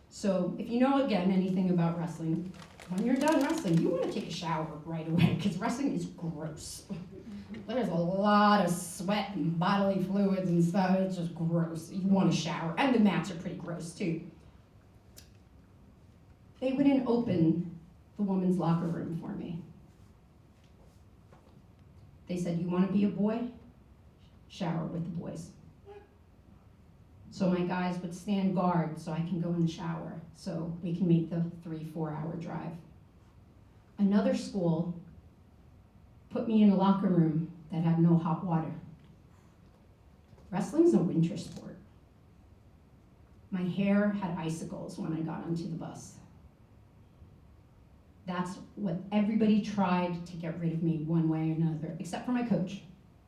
So if you know, again, anything about wrestling, when you're done wrestling, you want to take a shower right away because wrestling is gross. There's a lot of sweat and bodily fluids and stuff. It's just gross. You want to shower. And the mats are pretty gross too. They wouldn't open the woman's locker room for me. They said, you want to be a boy? Shower with the boys. So my guys would stand guard so I can go in the shower so we can make the 3-4 hour drive. Another school put me in a locker room that had no hot water. Wrestling's a winter sport. My hair had icicles when I got onto the bus. That's what everybody tried to get rid of me one way or another, except for my coach.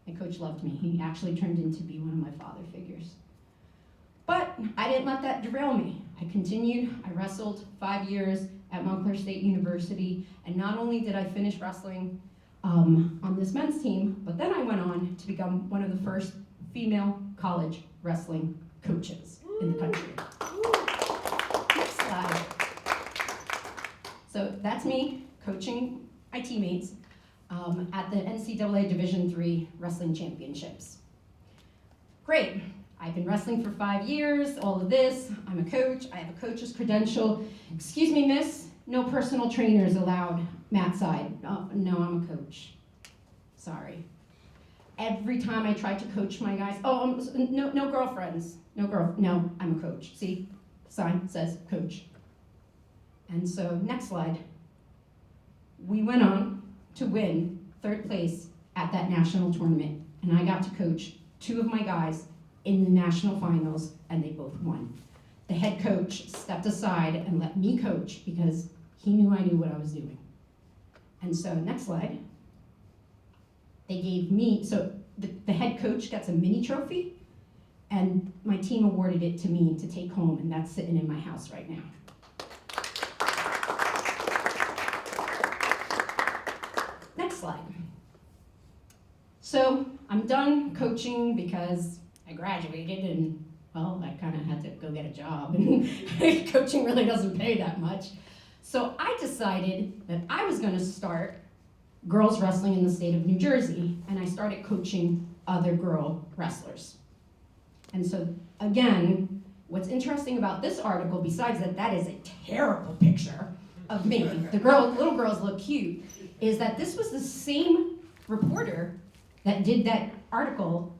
My coach loved me. He actually turned into be one of my father figures. But I didn't let that derail me. I continued. I wrestled 5 years at Montclair State University, and not only did I finish wrestling on this men's team, but then I went on to become one of the first female college wrestling coaches in the country. Next slide. So that's me coaching my teammates at the NCAA Division III Wrestling Championships. Great. I've been wrestling for 5 years, all of this. I'm a coach. I have a coach's credential. Excuse me, miss, no personal trainers allowed mat side. Oh, no, I'm a coach. Sorry. Every time I try to coach my guys, no girlfriends. No, I'm a coach. See, sign says coach. And so, next slide. We went on to win 3rd place at that national tournament, and I got to coach 2 of my guys in the national finals, and they both won. The head coach stepped aside and let me coach because he knew I knew what I was doing. And so, next slide. They gave me, so the head coach gets a mini trophy, and my team awarded it to me to take home, and that's sitting in my house right now. Next slide. So I'm done coaching because I graduated and, well, I kind of had to go get a job, and coaching really doesn't pay that much. So I decided that I was going to start girls wrestling in the state of New Jersey, and I started coaching other girl wrestlers. And so, again, what's interesting about this article, besides that is a terrible picture of me, the little girls look cute, is that this was the same reporter that did that article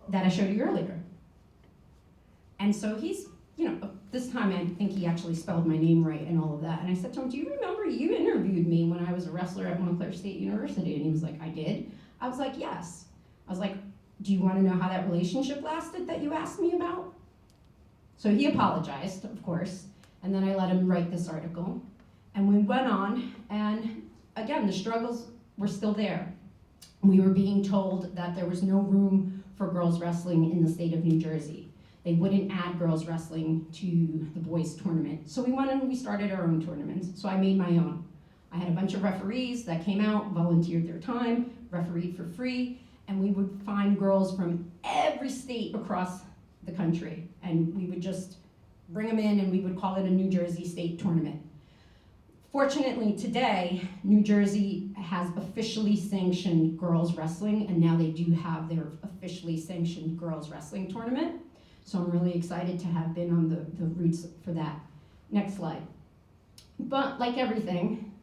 that I showed you earlier. And so he's, this time I think he actually spelled my name right and all of that. And I said to him, do you remember you interviewed me when I was a wrestler at Montclair State University? And he was like, I did. I was like, yes. I was like, do you want to know how that relationship lasted that you asked me about? So he apologized, of course, and then I let him write this article. And we went on, and again, the struggles were still there. We were being told that there was no room for girls wrestling in the state of New Jersey. They wouldn't add girls wrestling to the boys tournament. So we went and we started our own tournaments. So I made my own. I had a bunch of referees that came out, volunteered their time, refereed for free, and we would find girls from every state across the country. And we would just bring them in and we would call it a New Jersey state tournament. Fortunately, today, New Jersey has officially sanctioned girls wrestling, and now they do have their officially sanctioned girls wrestling tournament. So I'm really excited to have been on the roots for that. Next slide. But like everything,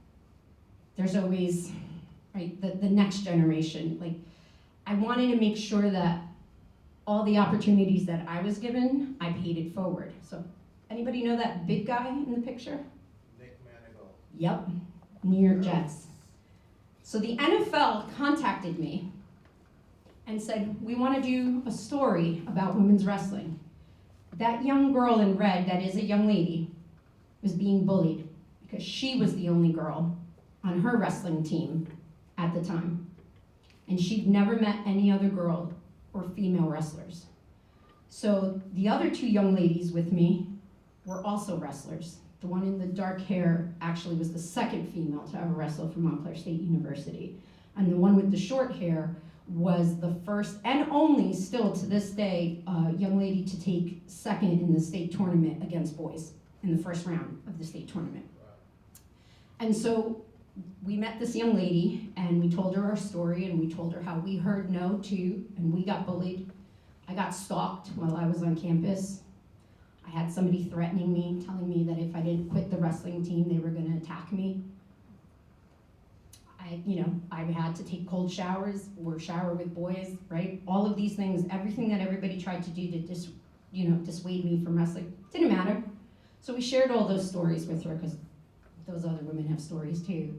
there's always, right, the next generation. Like, I wanted to make sure that all the opportunities that I was given, I paid it forward. So anybody know that big guy in the picture? Yep, New York Jets. So the NFL contacted me and said, we want to do a story about women's wrestling. That young girl in red, that is a young lady, was being bullied because she was the only girl on her wrestling team at the time. And she'd never met any other girl or female wrestlers. So the other two young ladies with me were also wrestlers. The one in the dark hair actually was the second female to ever wrestle for Montclair State University. And the one with the short hair was the first and only, still to this day, young lady to take second in the state tournament against boys in the first round of the state tournament. And so we met this young lady and we told her our story and we told her how we heard no too, and we got bullied. I got stalked while I was on campus. I had somebody threatening me, telling me that if I didn't quit the wrestling team, they were gonna attack me. I had to take cold showers or shower with boys, right? All of these things, everything that everybody tried to do to dissuade me from wrestling, didn't matter. So we shared all those stories with her because those other women have stories too.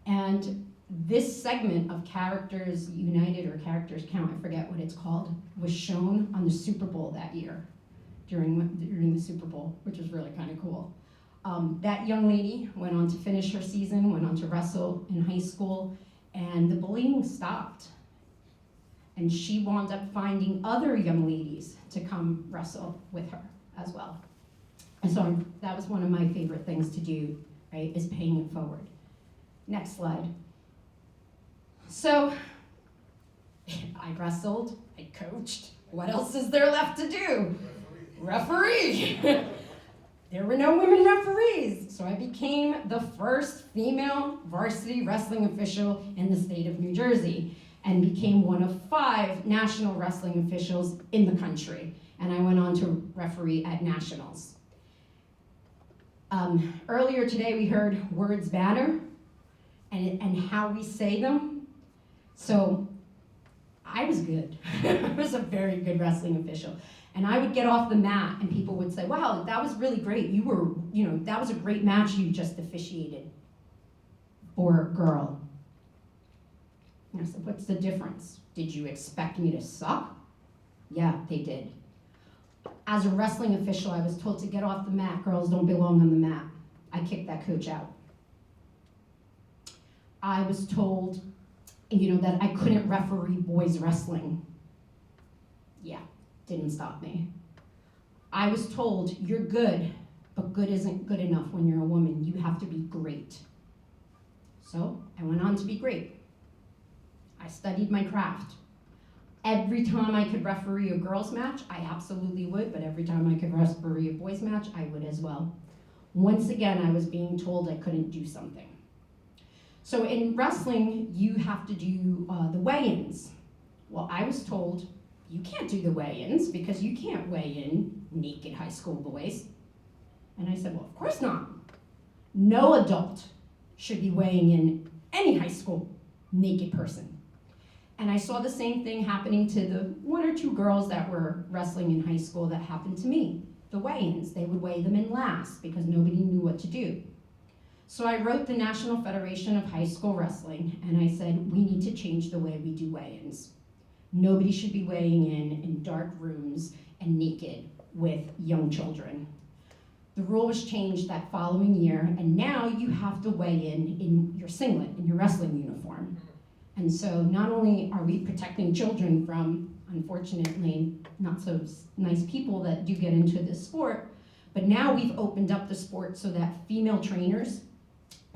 And this segment of Characters United or Characters Count, I forget what it's called, was shown on the Super Bowl that year. During the Super Bowl, which was really kind of cool. That young lady went on to finish her season, went on to wrestle in high school, and the bullying stopped. And she wound up finding other young ladies to come wrestle with her as well. And so that was one of my favorite things to do, right, is paying it forward. Next slide. So, I wrestled, I coached. What else is there left to do? Referee. There were no women referees, so I became the first female varsity wrestling official in the state of New Jersey and became one of 5 national wrestling officials in the country. And I went on to referee at nationals. Earlier today we heard words matter and how we say them. So I was good. I was a very good wrestling official. And I would get off the mat and people would say, wow, that was really great. That was a great match you just officiated for a girl. And I said, what's the difference? Did you expect me to suck? Yeah, they did. As a wrestling official, I was told to get off the mat. Girls don't belong on the mat. I kicked that coach out. I was told, that I couldn't referee boys wrestling. Yeah. Didn't stop me. I was told, you're good, but good isn't good enough when you're a woman. You have to be great. So I went on to be great. I studied my craft. Every time I could referee a girls' match, I absolutely would, but every time I could referee a boys' match, I would as well. Once again, I was being told I couldn't do something. So in wrestling, you have to do the weigh-ins. Well, I was told, you can't do the weigh-ins because you can't weigh in naked high school boys. And I said, well, of course not. No adult should be weighing in any high school naked person. And I saw the same thing happening to the 1 or 2 girls that were wrestling in high school that happened to me. The weigh-ins, they would weigh them in last because nobody knew what to do. So I wrote the National Federation of High School Wrestling and I said, we need to change the way we do weigh-ins. Nobody should be weighing in dark rooms and naked with young children. The rule was changed that following year, and now you have to weigh in your singlet, in your wrestling uniform. And so not only are we protecting children from, unfortunately, not so nice people that do get into this sport, but now we've opened up the sport so that female trainers,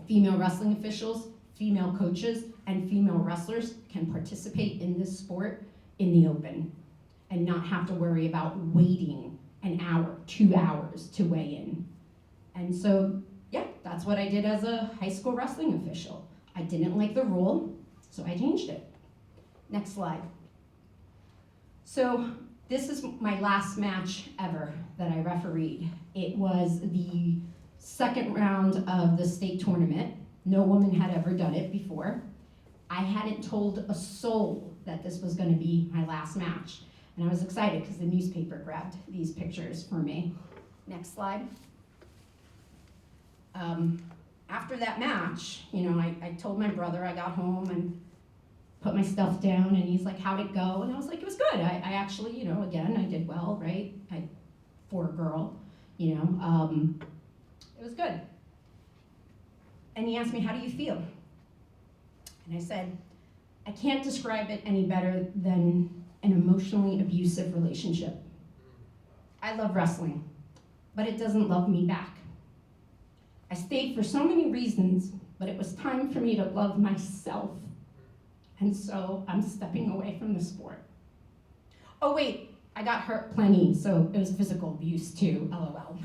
female wrestling officials, female coaches, and female wrestlers can participate in this sport in the open and not have to worry about waiting an hour, 2 hours to weigh in. And so, yeah, That's what I did as a high school wrestling official. I didn't like the rule, so I changed it. Next slide. So this is my last match ever that I refereed. It was the second round of the state tournament. No woman had ever done it before. I hadn't told a soul that this was going to be my last match. And I was excited because the newspaper grabbed these pictures for me. Next slide. After that match, I told my brother, I got home and put my stuff down, and he's like, how'd it go? And I was like, it was good. I actually, again, I did well, right? For a girl, it was good. And he asked me, how do you feel? And I said, I can't describe it any better than an emotionally abusive relationship. I love wrestling, but it doesn't love me back. I stayed for so many reasons, but it was time for me to love myself. And so I'm stepping away from the sport. Oh wait, I got hurt plenty, so it was physical abuse too, LOL.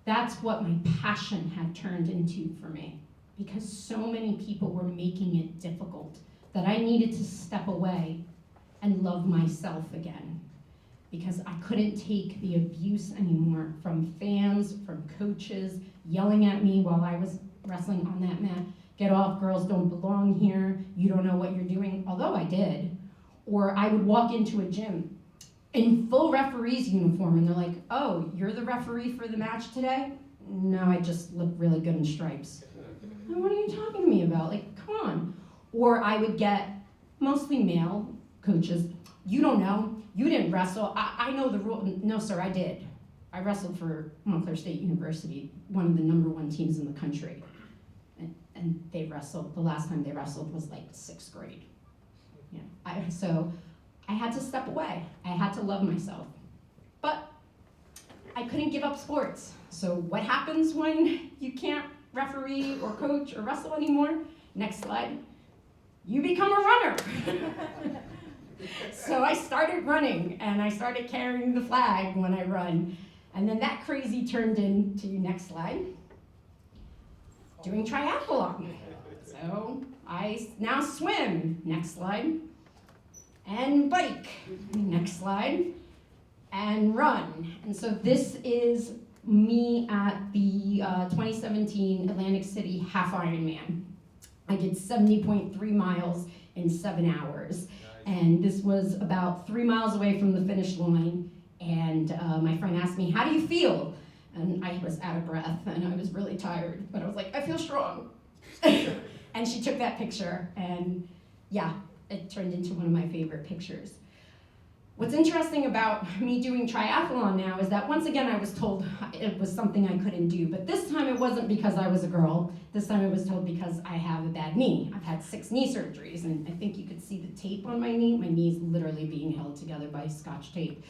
That's what my passion had turned into for me, because so many people were making it difficult that I needed to step away and love myself again, because I couldn't take the abuse anymore from fans, from coaches, yelling at me while I was wrestling on that mat. Get off, girls don't belong here, you don't know what you're doing, although I did. Or I would walk into a gym in full referee's uniform and they're like, oh, you're the referee for the match today? No, I just look really good in stripes. And what are you talking to me about? Like, come on. Or I would get mostly male coaches, you don't know, you didn't wrestle, I know the rule. No, sir, I did. I wrestled for Montclair State University, one of the #1 teams in the country. And they wrestled, the last time they wrestled was like 6th grade. So I had to step away. I had to love myself. But I couldn't give up sports. So what happens when you can't referee or coach or wrestle anymore? Next slide. You become a runner. So I started running, and I started carrying the flag when I run. And then that crazy turned into, next slide, doing triathlon. So I now swim, next slide, and bike, next slide, and run. And so this is me at the 2017 Atlantic City Half Ironman. I did 70.3 miles in 7 hours. And this was about 3 miles away from the finish line. And my friend asked me, how do you feel? And I was out of breath and I was really tired, but I was like, I feel strong. And she took that picture, and yeah, it turned into one of my favorite pictures. What's interesting about me doing triathlon now is that once again I was told it was something I couldn't do, but this time it wasn't because I was a girl. This time it was told because I have a bad knee. I've had 6 knee surgeries, and I think you could see the tape on my knee. My knee's literally being held together by Scotch tape.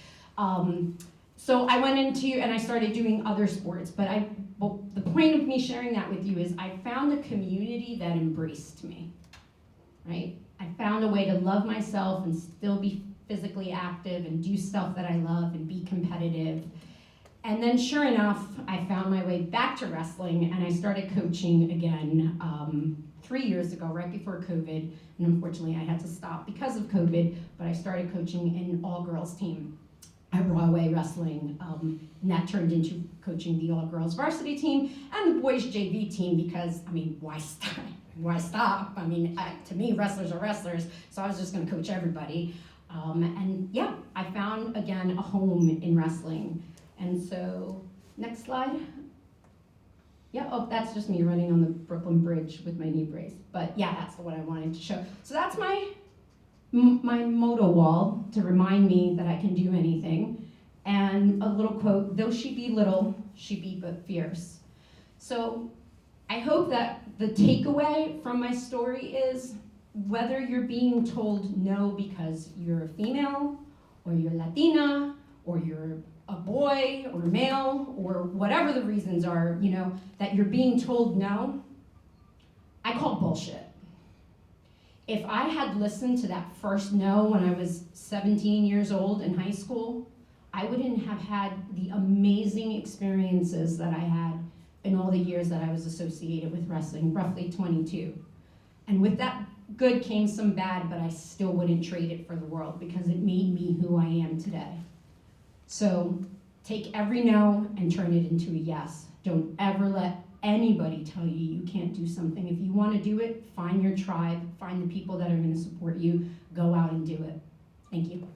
So I went into, and I started doing other sports, but the point of me sharing that with you is I found a community that embraced me, right? I found a way to love myself and still be physically active and do stuff that I love and be competitive. And then sure enough, I found my way back to wrestling, and I started coaching again 3 years ago, right before COVID. And unfortunately, I had to stop because of COVID, but I started coaching an all-girls team at Broadway Wrestling, and that turned into coaching the all-girls varsity team and the boys JV team because, I mean, why stop? Why stop? I mean, to me, wrestlers are wrestlers, so I was just gonna coach everybody. And yeah, I found, again, a home in wrestling. And so, next slide. Yeah, oh, that's just me running on the Brooklyn Bridge with my knee brace. But yeah, that's what I wanted to show. So that's my motto wall to remind me that I can do anything. And a little quote, though she be little, she be but fierce. So I hope that the takeaway from my story is whether you're being told no because you're a female, or you're Latina, or you're a boy or male, or whatever the reasons are, that you're being told no, I call bullshit. If I had listened to that first no when I was 17 years old in high school, I wouldn't have had the amazing experiences that I had in all the years that I was associated with wrestling, roughly 22. And with that good came some bad, but I still wouldn't trade it for the world because it made me who I am today. So take every no and turn it into a yes. Don't ever let anybody tell you you can't do something. If you want to do it, find your tribe, find the people that are going to support you, go out and do it. Thank you.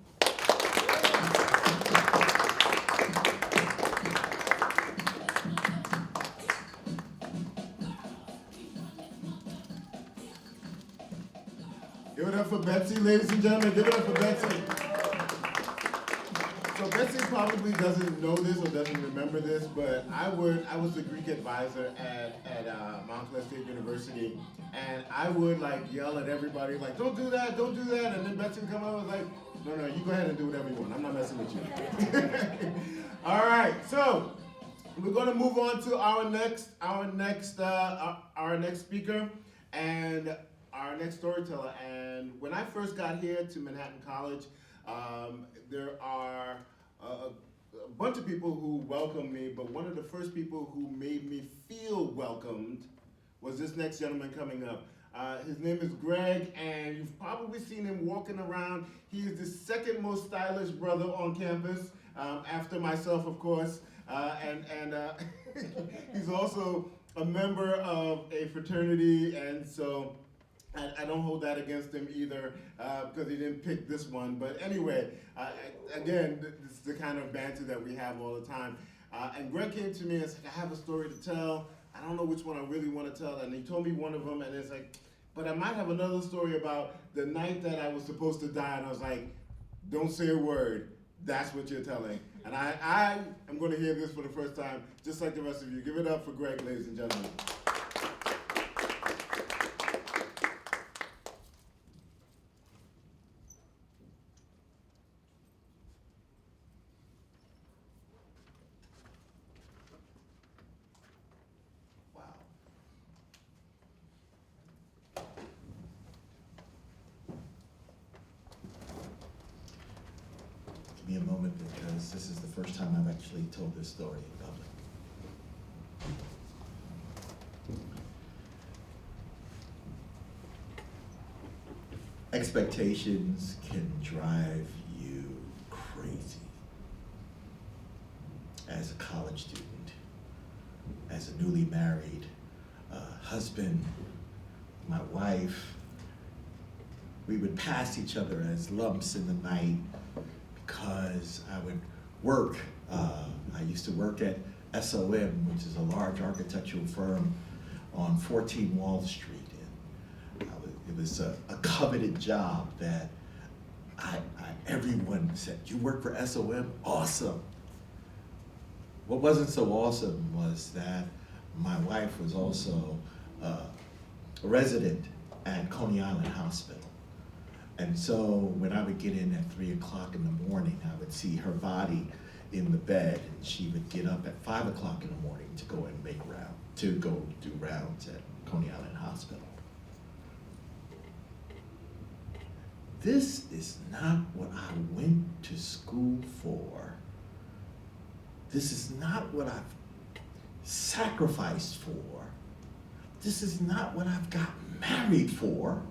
Give it up for Betsy, ladies and gentlemen. Give it up for Betsy. So Betsy probably doesn't know this or doesn't remember this, but I was the Greek advisor at Montclair State University, and I would like yell at everybody like, don't do that, and then Betsy would come up and was like, no, you go ahead and do whatever you want. I'm not messing with you. All right, so we're going to move on to our next speaker and our next storyteller. And when I first got here to Manhattan College, there are a bunch of people who welcomed me, but one of the first people who made me feel welcomed was this next gentleman coming up. His name is Greg, and you've probably seen him walking around. He is the second most stylish brother on campus, after myself, of course, and he's also a member of a fraternity, and so I don't hold that against him either, because he didn't pick this one. But anyway, again, this is the kind of banter that we have all the time. And Greg came to me and said, I have a story to tell. I don't know which one I really want to tell. And he told me one of them, and it's like, but I might have another story about the night that I was supposed to die. And I was like, don't say a word. That's what you're telling. And I am going to hear this for the first time, just like the rest of you. Give it up for Greg, ladies and gentlemen. Give me a moment because this is the first time I've actually told this story in public. Expectations can drive you crazy. As a college student, as a newly married husband, my wife, we would pass each other as lumps in the night because I would work. I used to work at SOM, which is a large architectural firm on 14 Wall Street. And it was a coveted job that everyone said, you work for SOM? Awesome. What wasn't so awesome was that my wife was also a resident at Coney Island Hospital. And so when I would get in at 3 o'clock in the morning, I would see her body in the bed, and she would get up at 5 o'clock in the morning to go and go do rounds at Coney Island Hospital. This is not what I went to school for. This is not what I've sacrificed for. This is not what I've gotten married for.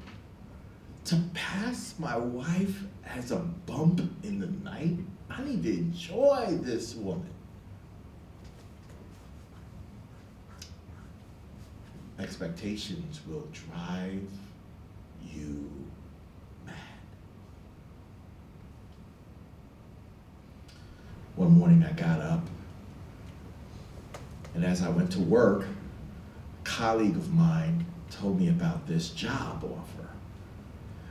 To pass my wife as a bump in the night, I need to enjoy this woman. Expectations will drive you mad. One morning I got up, and as I went to work, a colleague of mine told me about this job offer.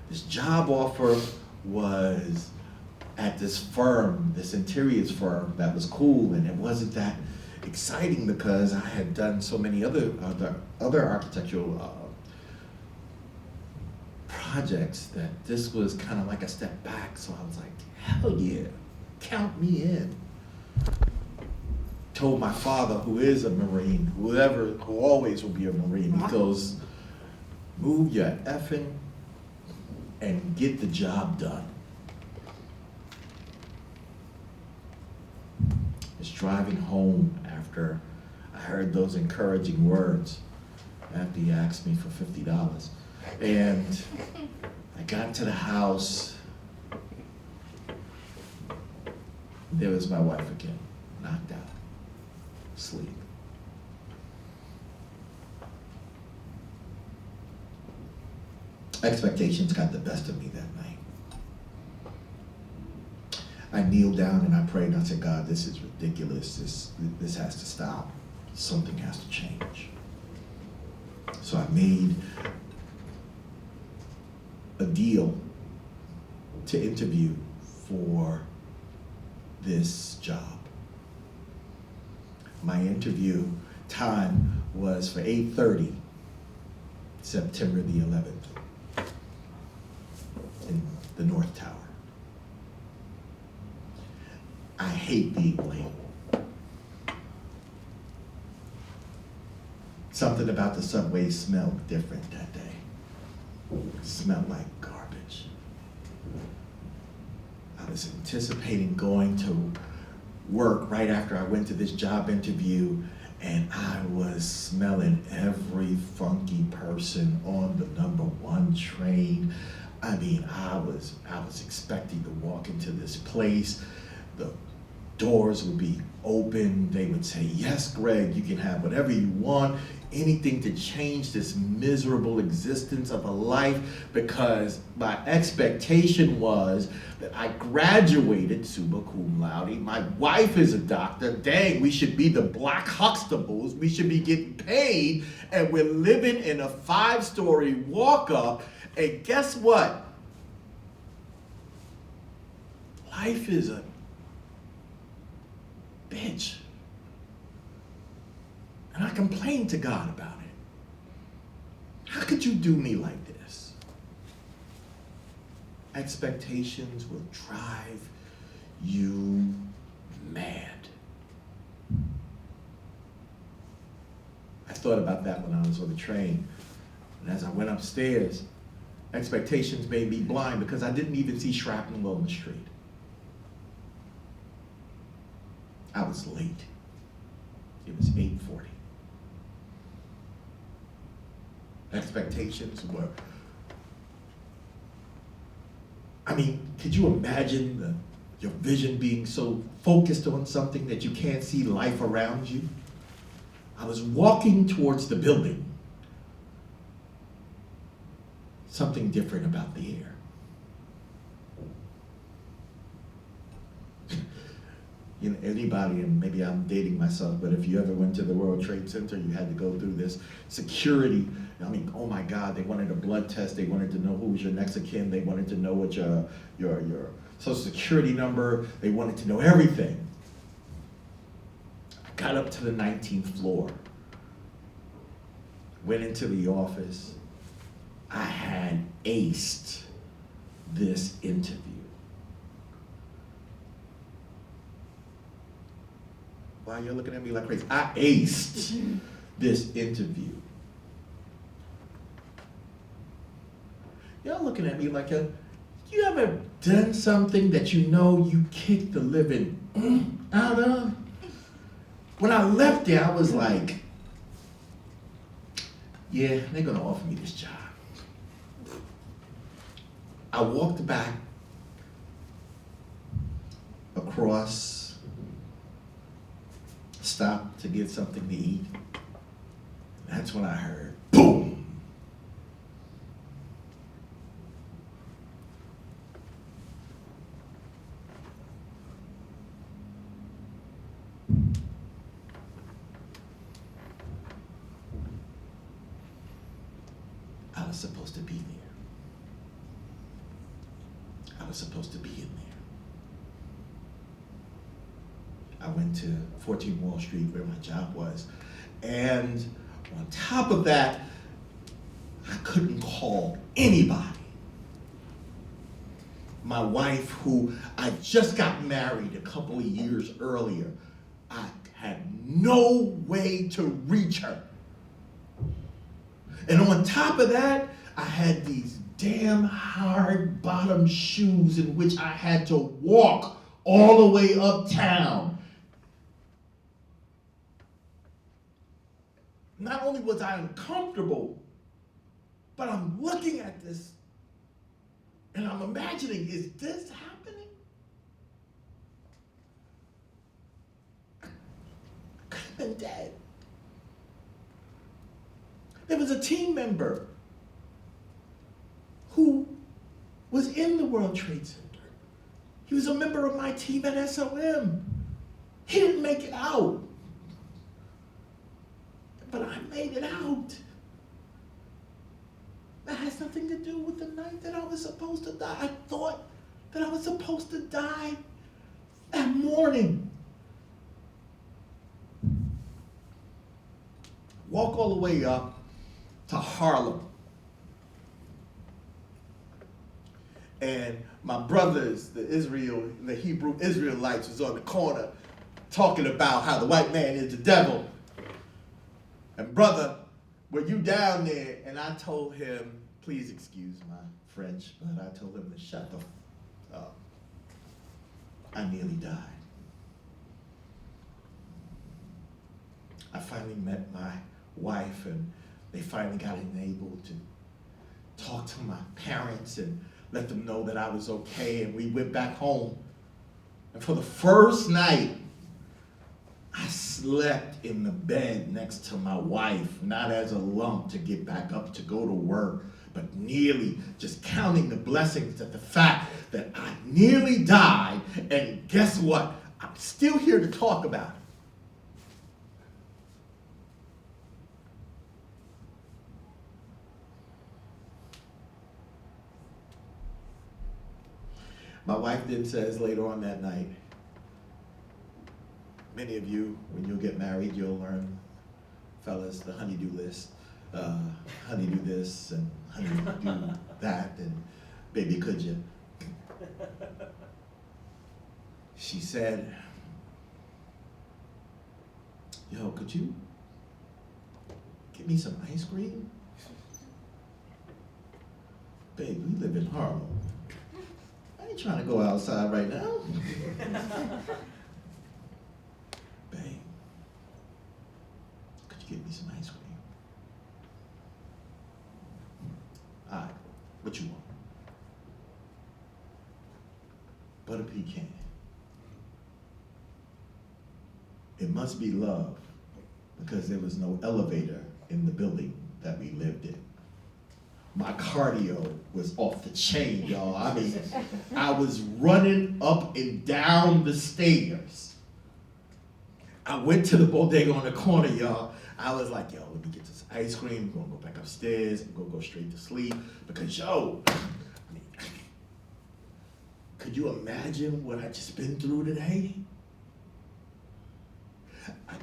This job offer was at this firm, this interiors firm that was cool, and it wasn't that exciting because I had done so many other architectural projects that this was kind of like a step back. So I was like, hell yeah, count me in. Told my father, who is a Marine, who always will be a Marine, he goes, move your effing and get the job done. I was driving home after I heard those encouraging words after he asked me for $50. And I got to the house. There was my wife again, knocked out, asleep. Expectations got the best of me that night. I kneeled down and I prayed and I said, God, this is ridiculous. This has to stop. Something has to change. So I made a deal to interview for this job. My interview time was for 8:30, September the 11th, in the North Tower. I hate being late. Something about the subway smelled different that day. It smelled like garbage. I was anticipating going to work right after I went to this job interview, and I was smelling every funky person on the #1 train. I mean, I was expecting to walk into this place. The doors would be open. They would say, yes, Greg, you can have whatever you want, anything to change this miserable existence of a life, because my expectation was that I graduated summa cum laude. My wife is a doctor. Dang, we should be the Black Huxtables. We should be getting paid, and we're living in a 5-story walk-up. And guess what? Life is a bitch. And I complained to God about it. How could you do me like this? Expectations will drive you mad. I thought about that when I was on the train. And as I went upstairs, expectations made me blind because I didn't even see shrapnel on the street. I was late. It was 8:40. Expectations were, I mean, could you imagine your vision being so focused on something that you can't see life around you? I was walking towards the building. Something different about the air. You know, anybody, and maybe I'm dating myself, but if you ever went to the World Trade Center, you had to go through this security. I mean, oh my God, they wanted a blood test. They wanted to know who was your next of kin. They wanted to know what your social security number. They wanted to know everything. I got up to the 19th floor, went into the office. I had aced this interview. Why you're looking at me like crazy? I aced this interview. Y'all looking at me like you ever done something that you know you kicked the living out of? When I left there, I was like, yeah, they're gonna offer me this job. I walked back across, stopped to get something to eat. That's when I heard, boom. I was supposed to be there. I was supposed to be in there. I went to 14 Wall Street where my job was. And on top of that, I couldn't call anybody. My wife, who I just got married a couple of years earlier, I had no way to reach her. And on top of that, I had these damn hard bottom shoes in which I had to walk all the way uptown. was I uncomfortable, but I'm looking at this and I'm imagining, is this happening? I could have been dead. There was a team member who was in the World Trade Center. He was a member of my team at SOM. He didn't make it out. But I made it out. That has nothing to do with the night that I was supposed to die. I thought that I was supposed to die that morning. Walk all the way up to Harlem. And my brothers, the Hebrew Israelites, was on the corner talking about how the white man is the devil. And brother, were you down there? And I told him, please excuse my French, but I told him to shut the f up. I nearly died. I finally met my wife, and they finally got enabled to talk to my parents and let them know that I was okay, and we went back home. And for the first night, I slept in the bed next to my wife, not as a lump to get back up to go to work, but nearly just counting the blessings at the fact that I nearly died, and guess what? I'm still here to talk about it. My wife then says later on that night, many of you, when you'll get married, you'll learn, fellas, the honeydew list. Honeydew this and honeydew that, and baby, could you? She said, yo, could you get me some ice cream? Babe, we live in Harlem. I ain't trying to go outside right now. Babe, could you get me some ice cream? All right, what you want? Butter pecan. It must be love, because there was no elevator in the building that we lived in. My cardio was off the chain, y'all. I mean, I was running up and down the stairs. I went to the bodega on the corner, y'all. I was like, yo, let me get this ice cream. I'm gonna go back upstairs. I'm gonna go straight to sleep. Because, yo, I mean, could you imagine what I just been through today? I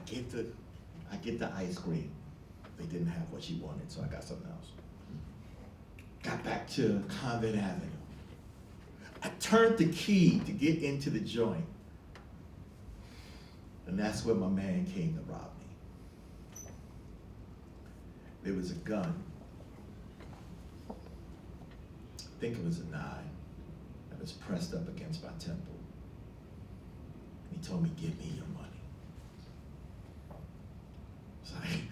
get the ice cream. They didn't have what she wanted, so I got something else. Got back to Convent Avenue. I turned the key to get into the joint. And that's where my man came to rob me. There was a gun. I think it was a 9 that was pressed up against my temple. And he told me, give me your money. It's like,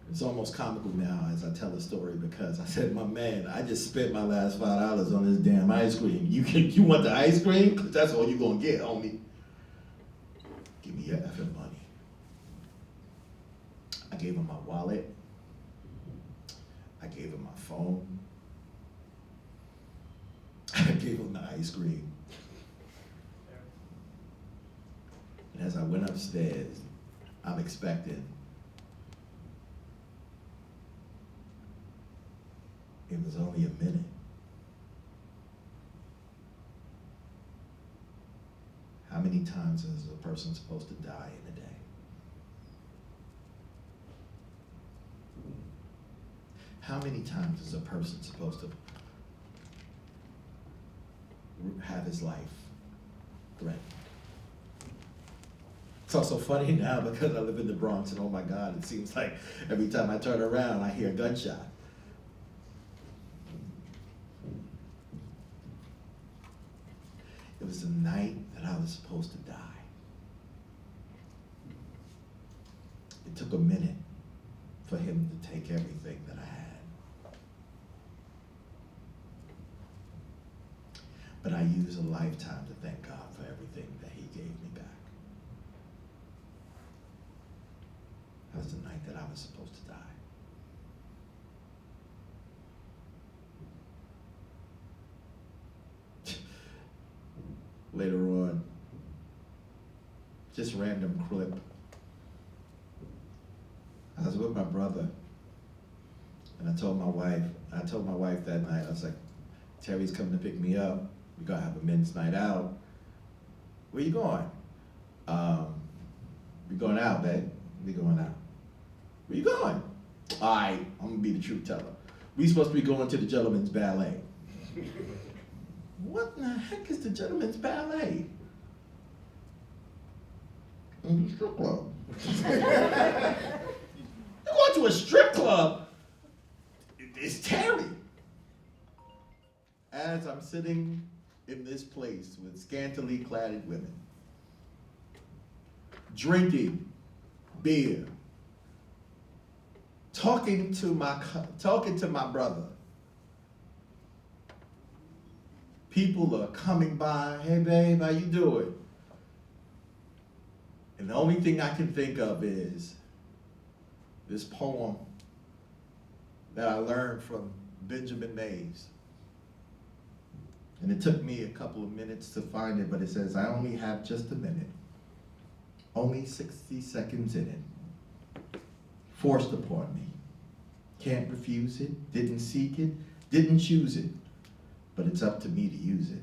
it's almost comical now as I tell the story, because I said, my man, I just spent my last $5 on this damn ice cream. You want the ice cream? Because that's all you're going to get, homie. Give me your effing money. I gave him my wallet. I gave him my phone. I gave him the ice cream. And as I went upstairs, I'm expecting it was only a minute. How many times is a person supposed to die in a day? How many times is a person supposed to have his life threatened? It's also funny now because I live in the Bronx, and oh my God, it seems like every time I turn around, I hear a gunshot. It was the night that I was supposed to die. It took a minute for him to take everything that I had. But I use a lifetime to thank God for everything that he gave me back. That was the night that I was supposed to die. Later on, just random clip. I was with my brother, and I told my wife that night, I was like, Terry's coming to pick me up. We're gonna have a men's night out. Where you going? We going out, babe. We going out. Where you going? All right, I'm gonna be the truth teller. We supposed to be going to the gentleman's ballet. What in the heck is the gentleman's ballet? In the strip club. You're going to a strip club? It's Terry. As I'm sitting in this place with scantily clad women, drinking beer, talking to my brother. People are coming by, hey babe, how you doing? And the only thing I can think of is this poem that I learned from Benjamin Mays. And it took me a couple of minutes to find it, but it says, I only have just a minute, only 60 seconds in it, forced upon me. Can't refuse it, didn't seek it, didn't choose it, but it's up to me to use it.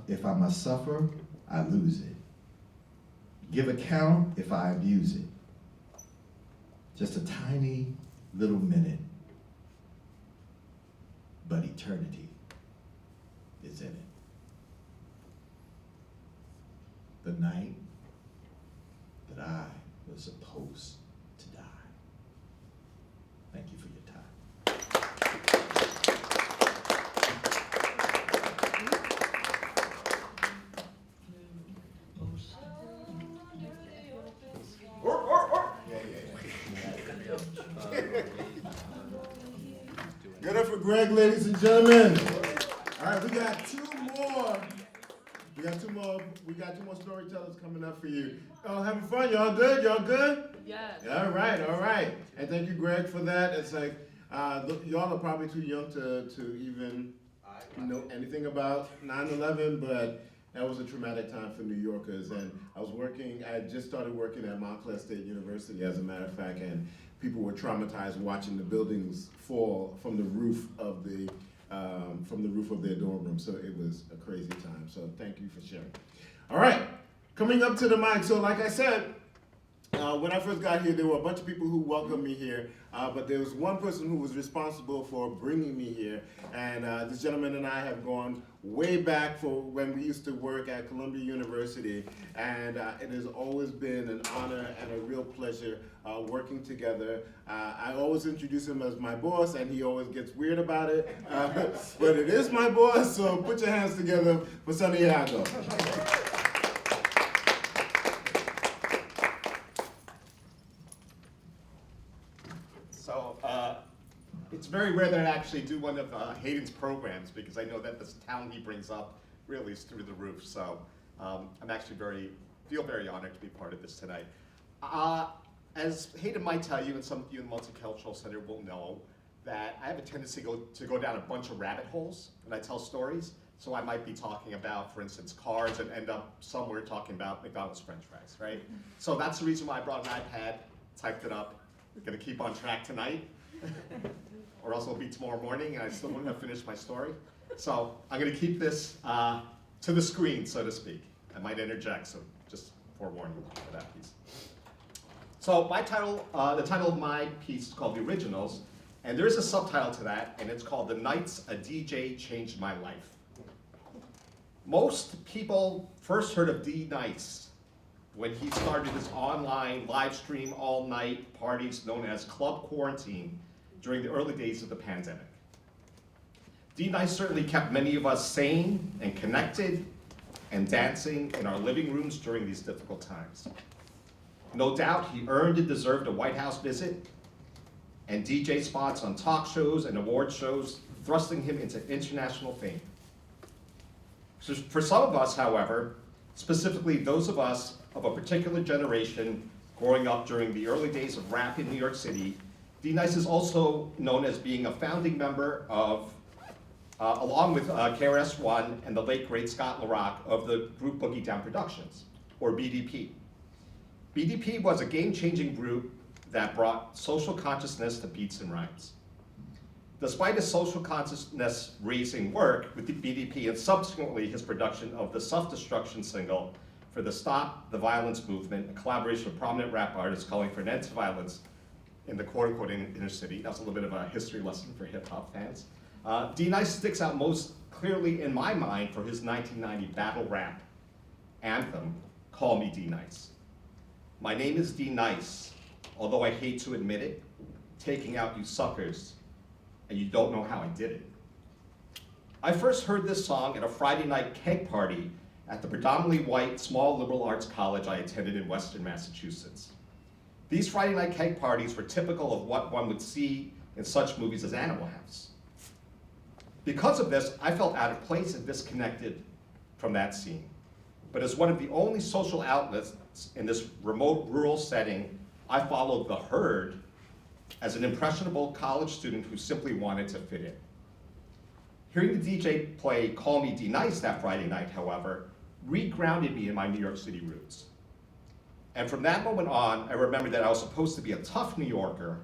If I must suffer, I lose it. Give account if I abuse it. Just a tiny little minute, but eternity is in it. The night that I was supposed to die. Thank you for your time. Get up for Greg, ladies and gentlemen. All right, we got two more. We got two more storytellers coming up for you. Oh, having fun? Y'all good? Y'all good? Yes. All right. And thank you, Greg, for that. It's like, look, y'all are probably too young to even know anything about 9/11, but that was a traumatic time for New Yorkers. And I had just started working at Montclair State University, as a matter of fact, and people were traumatized watching the buildings fall from the roof of their dorm room. So it was a crazy time. So thank you for sharing. All right, coming up to the mic. So like I said, when I first got here, there were a bunch of people who welcomed me here, but there was one person who was responsible for bringing me here. And this gentleman and I have gone way back for when we used to work at Columbia University. And it has always been an honor and a real pleasure working together. I always introduce him as my boss, and he always gets weird about it. But it is my boss, so put your hands together for Santiago. So it's very rare that I actually do one of Hayden's programs, because I know that this talent he brings up really is through the roof. So I'm actually feel very honored to be part of this tonight. As Hayden might tell you, and some of you in the Multicultural Center will know, that I have a tendency to go down a bunch of rabbit holes when I tell stories. So I might be talking about, for instance, cars, and end up somewhere talking about McDonald's French fries, right? So that's the reason why I brought an iPad, typed it up. We're gonna keep on track tonight, or else it'll be tomorrow morning and I still won't have finished my story. So I'm gonna keep this to the screen, so to speak. I might interject, so just forewarn you for that piece. So the title of my piece is called The Originals, and there is a subtitle to that, and it's called The Nights a DJ Changed My Life. Most people first heard of D Nice when he started his online live stream all night parties known as Club Quarantine during the early days of the pandemic. D Nice certainly kept many of us sane and connected and dancing in our living rooms during these difficult times. No doubt he earned and deserved a White House visit and DJ spots on talk shows and award shows, thrusting him into international fame. So for some of us, however, specifically those of us of a particular generation growing up during the early days of rap in New York City, D-Nice is also known as being a founding member of, along with KRS-One and the late great Scott LaRock, of the group Boogie Down Productions, or BDP. BDP was a game-changing group that brought social consciousness to beats and rhymes. Despite his social consciousness raising work with the BDP and subsequently his production of the self-destruction single for the Stop the Violence movement, a collaboration with prominent rap artists calling for an end to violence in the quote-unquote inner city. That's a little bit of a history lesson for hip-hop fans. D-Nice sticks out most clearly in my mind for his 1990 battle rap anthem, Call Me D-Nice. My name is D-Nice, although I hate to admit it, taking out you suckers, and you don't know how I did it. I first heard this song at a Friday night keg party at the predominantly white small liberal arts college I attended in Western Massachusetts. These Friday night keg parties were typical of what one would see in such movies as Animal House. Because of this, I felt out of place and disconnected from that scene. But as one of the only social outlets in this remote rural setting, I followed the herd as an impressionable college student who simply wanted to fit in. Hearing the DJ play Call Me D-Nice that Friday night, however, re-grounded me in my New York City roots. And from that moment on, I remembered that I was supposed to be a tough New Yorker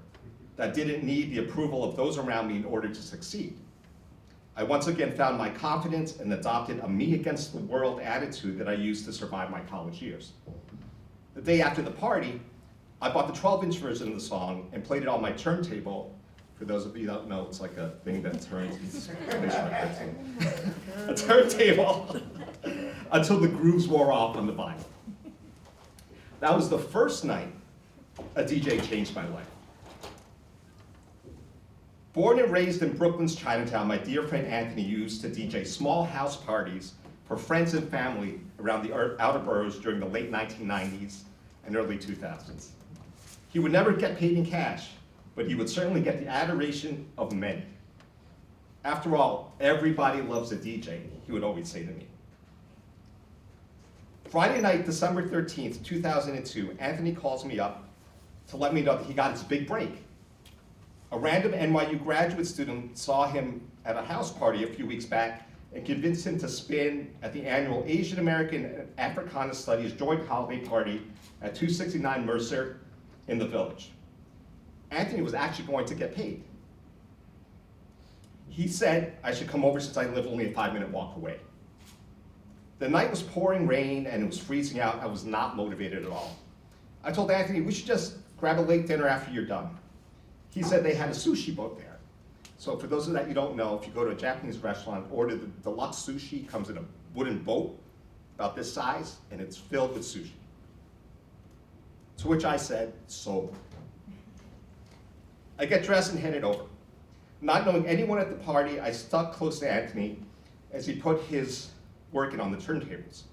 that didn't need the approval of those around me in order to succeed. I once again found my confidence and adopted a me against the world attitude that I used to survive my college years. The day after the party, I bought the 12-inch version of the song and played it on my turntable. For those of you who don't know, it's like a thing that turns, a turntable, until the grooves wore off on the vinyl. That was the first night a DJ changed my life. Born and raised in Brooklyn's Chinatown, my dear friend Anthony used to DJ small house parties for friends and family around the outer boroughs during the late 1990s and early 2000s. He would never get paid in cash, but he would certainly get the adoration of many. After all, everybody loves a DJ, he would always say to me. Friday night, December 13th, 2002, Anthony calls me up to let me know that he got his big break. A random NYU graduate student saw him at a house party a few weeks back and convinced him to spin at the annual Asian American and Africana Studies joint holiday party at 269 Mercer in the Village. Anthony was actually going to get paid. He said I should come over since I live only a 5-minute walk away. The night was pouring rain and it was freezing out. I was not motivated at all. I told Anthony we should just grab a late dinner after you're done. He said they had a sushi boat there. So for those of that you don't know, if you go to a Japanese restaurant, order the deluxe sushi, comes in a wooden boat about this size, and it's filled with sushi. To which I said, sold. I get dressed and headed over. Not knowing anyone at the party, I stuck close to Anthony as he put his work in on the turntables.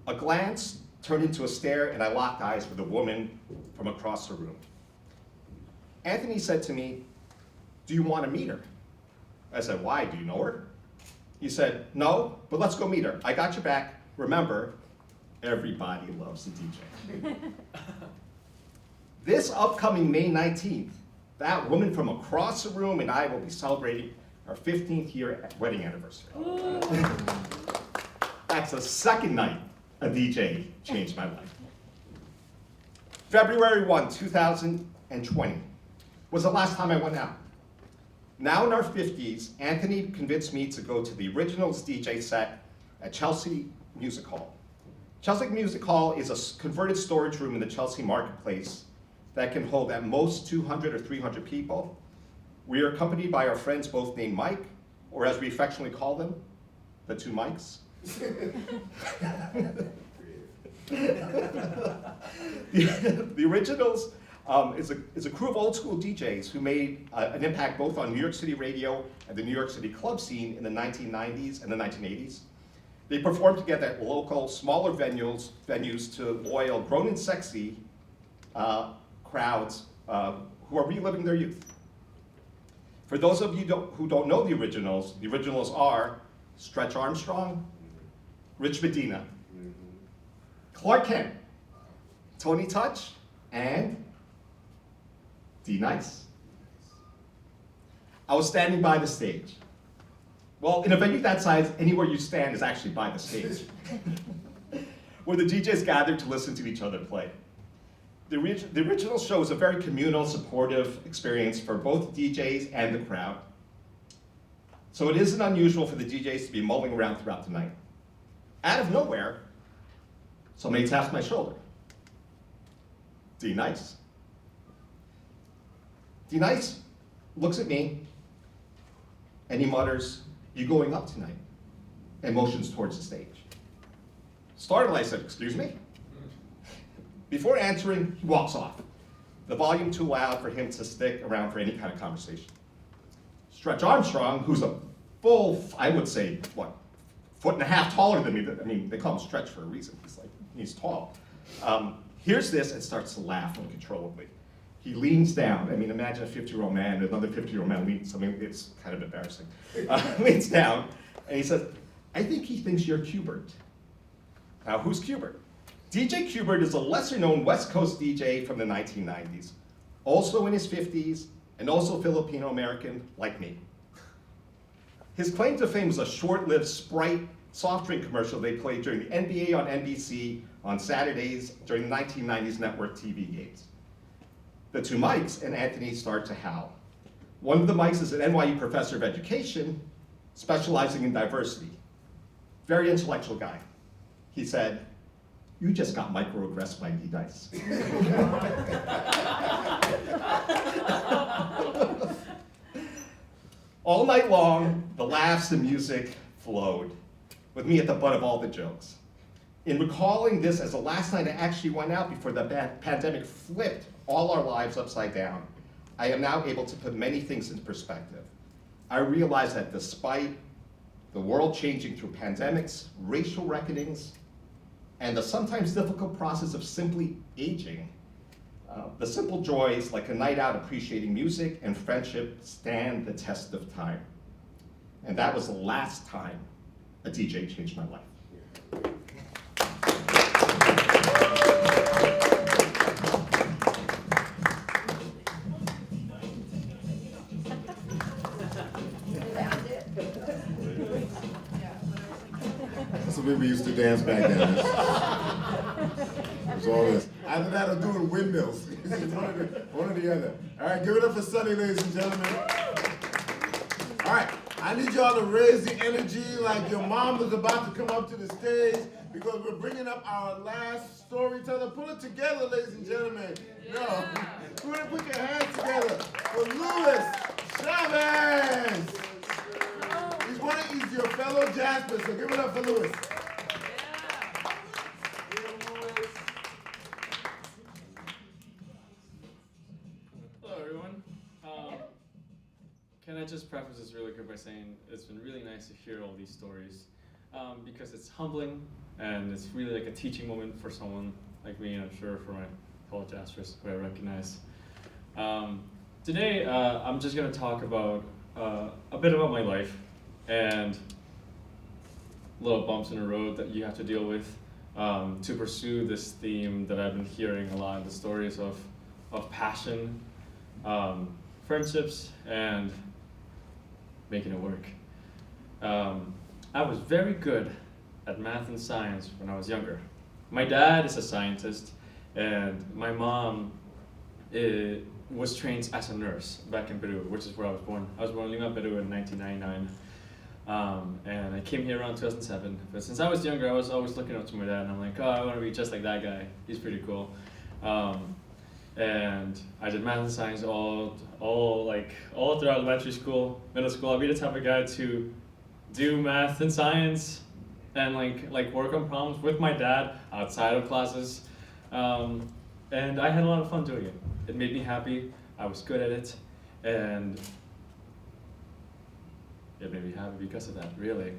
A glance turned into a stare, and I locked eyes with a woman from across the room. Anthony said to me, do you want to meet her? I said, why, do you know her? He said, no, but let's go meet her. I got your back. Remember, everybody loves a DJ. This upcoming May 19th, that woman from across the room and I will be celebrating our 15th year wedding anniversary. That's the second night a DJ changed my life. February 1, 2020 was the last time I went out. Now in our 50s, Anthony convinced me to go to the Originals DJ set at Chelsea Music Hall. Chelsea Music Hall is a converted storage room in the Chelsea marketplace that can hold at most 200 or 300 people. We are accompanied by our friends both named Mike, or as we affectionately call them, the two Mikes. The Originals is a crew of old school DJs who made an impact both on New York City radio and the New York City club scene in the 1990s and the 1980s. They perform together at local, smaller venues to loyal, grown and sexy crowds who are reliving their youth. For those of you who don't know the originals are Stretch Armstrong, Rich Medina, Clark Kent, Tony Touch, and D Nice. I was standing by the stage. Well, in a venue that size, anywhere you stand is actually by the stage, where the DJs gathered to listen to each other play. The original show was a very communal, supportive experience for both DJs and the crowd. So it isn't unusual for the DJs to be mulling around throughout the night. Out of nowhere, somebody taps my shoulder. D Nice. D Nice looks at me and he mutters, "You going up tonight?" and motions towards the stage. Startled, I said, "Excuse me?" Before answering, he walks off, the volume too loud for him to stick around for any kind of conversation. Stretch Armstrong, who's a full, I would say, what, 1.5 feet taller than me. I mean, they call him Stretch for a reason. He's tall. Hears this and starts to laugh uncontrollably. He leans down. I mean, imagine a 50-year-old man, another 50-year-old man leans. I mean, it's kind of embarrassing. Leans down, and he says, "I think he thinks you're Qbert." Now, who's Qbert? DJ Qbert is a lesser-known West Coast DJ from the 1990s, also in his 50s, and also Filipino-American, like me. His claim to fame was a short-lived Sprite soft drink commercial they played during the NBA on NBC on Saturdays during the 1990s network TV games. The two mics and Anthony start to howl. One of the mics is an NYU professor of education, specializing in diversity. Very intellectual guy. He said, "You just got microaggressed by D Nice." All night long, the laughs and music flowed, with me at the butt of all the jokes. In recalling this as the last night I actually went out before the pandemic flipped all our lives upside down, I am now able to put many things into perspective. I realize that despite the world changing through pandemics, racial reckonings, and the sometimes difficult process of simply aging, the simple joys like a night out appreciating music and friendship stand the test of time. And that was the last time a DJ changed my life. That's the way we used to dance back then. It was all this. Either that or doing windmills. one or the other. All right, give it up for Sunny, ladies and gentlemen. All right, I need y'all to raise the energy like your mom is about to come up to the stage because we're bringing up our last storyteller. Pull it together, ladies and gentlemen. No, put your hands together for Louis Chavez. He's your fellow Jasper, so give it up for Louis. Hello, everyone. Can I just preface this really quick by saying it's been really nice to hear all these stories because it's humbling and it's really like a teaching moment for someone like me, and I'm sure for my fellow Jaspers who I recognize. Today, I'm just going to talk about a bit about my life and little bumps in the road that you have to deal with to pursue this theme that I've been hearing a lot in the stories of passion, friendships, and making it work. I was very good at math and science when I was younger. My dad is a scientist, and my mom was trained as a nurse back in Peru, which is where I was born. I was born in Lima, Peru in 1999. And I came here around 2007. But since I was younger, I was always looking up to my dad, and I'm like, oh, I want to be just like that guy. He's pretty cool. And I did math and science all throughout elementary school, middle school. I'd be the type of guy to do math and science and like work on problems with my dad outside of classes. And I had a lot of fun doing it. It made me happy. I was good at it, and it made me happy because of that, really.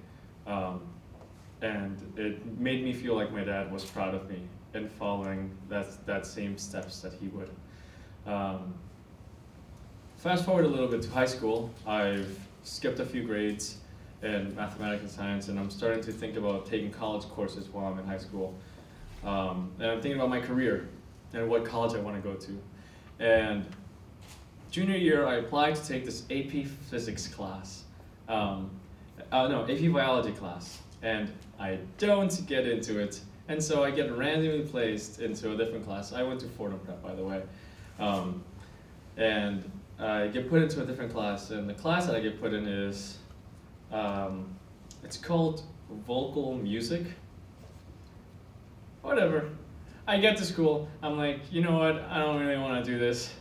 and it made me feel like my dad was proud of me in following that same steps that he would. Fast forward a little bit to high school, I've skipped a few grades in mathematics and science, and I'm starting to think about taking college courses while I'm in high school. And I'm thinking about my career and what college I want to go to. And junior year, I applied to take this AP physics class. AP biology class. And I don't get into it. And so I get randomly placed into a different class. I went to Fordham Prep, by the way. And I get put into a different class. And the class that I get put in is, it's called vocal music. Whatever. I get to school, I'm like, you know what, I don't really want to do this.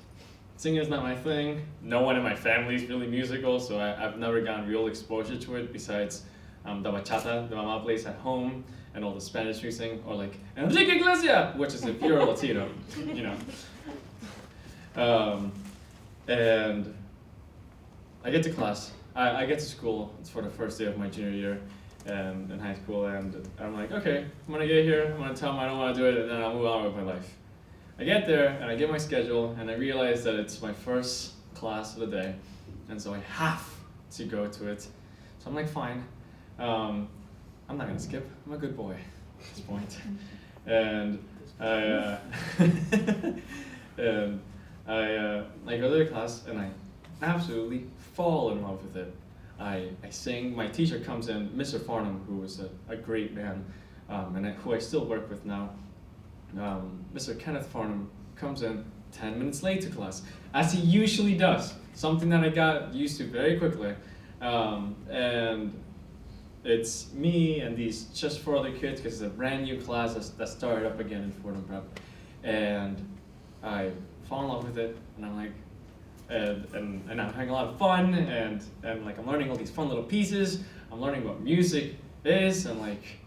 Singing's not my thing. No one in my family is really musical, so I've never gotten real exposure to it besides the bachata the mama plays at home and all the Spanish we sing, or like Enrique Iglesias, which is if you're a Latino, you know. And I get to class. I get to school. It's for the first day of my junior year in high school, and I'm like, okay, I'm gonna get here, I'm gonna tell them I don't want to do it, and then I'll move on with my life. I get there, and I get my schedule, and I realize that it's my first class of the day, and so I have to go to it. So I'm like, fine, I'm not gonna skip, I'm a good boy at this point. And I go to the class, and I absolutely fall in love with it. I sing, my teacher comes in, Mr. Farnham, who was a great man, and who I still work with now. Mr. Kenneth Farnham comes in 10 minutes late to class, as he usually does, something that I got used to very quickly. And it's me and these just 4 other kids, because it's a brand new class that started up again in Fordham Prep. And I fall in love with it, and I'm like, and I'm having a lot of fun, and like I'm learning all these fun little pieces. I'm learning what music is, and like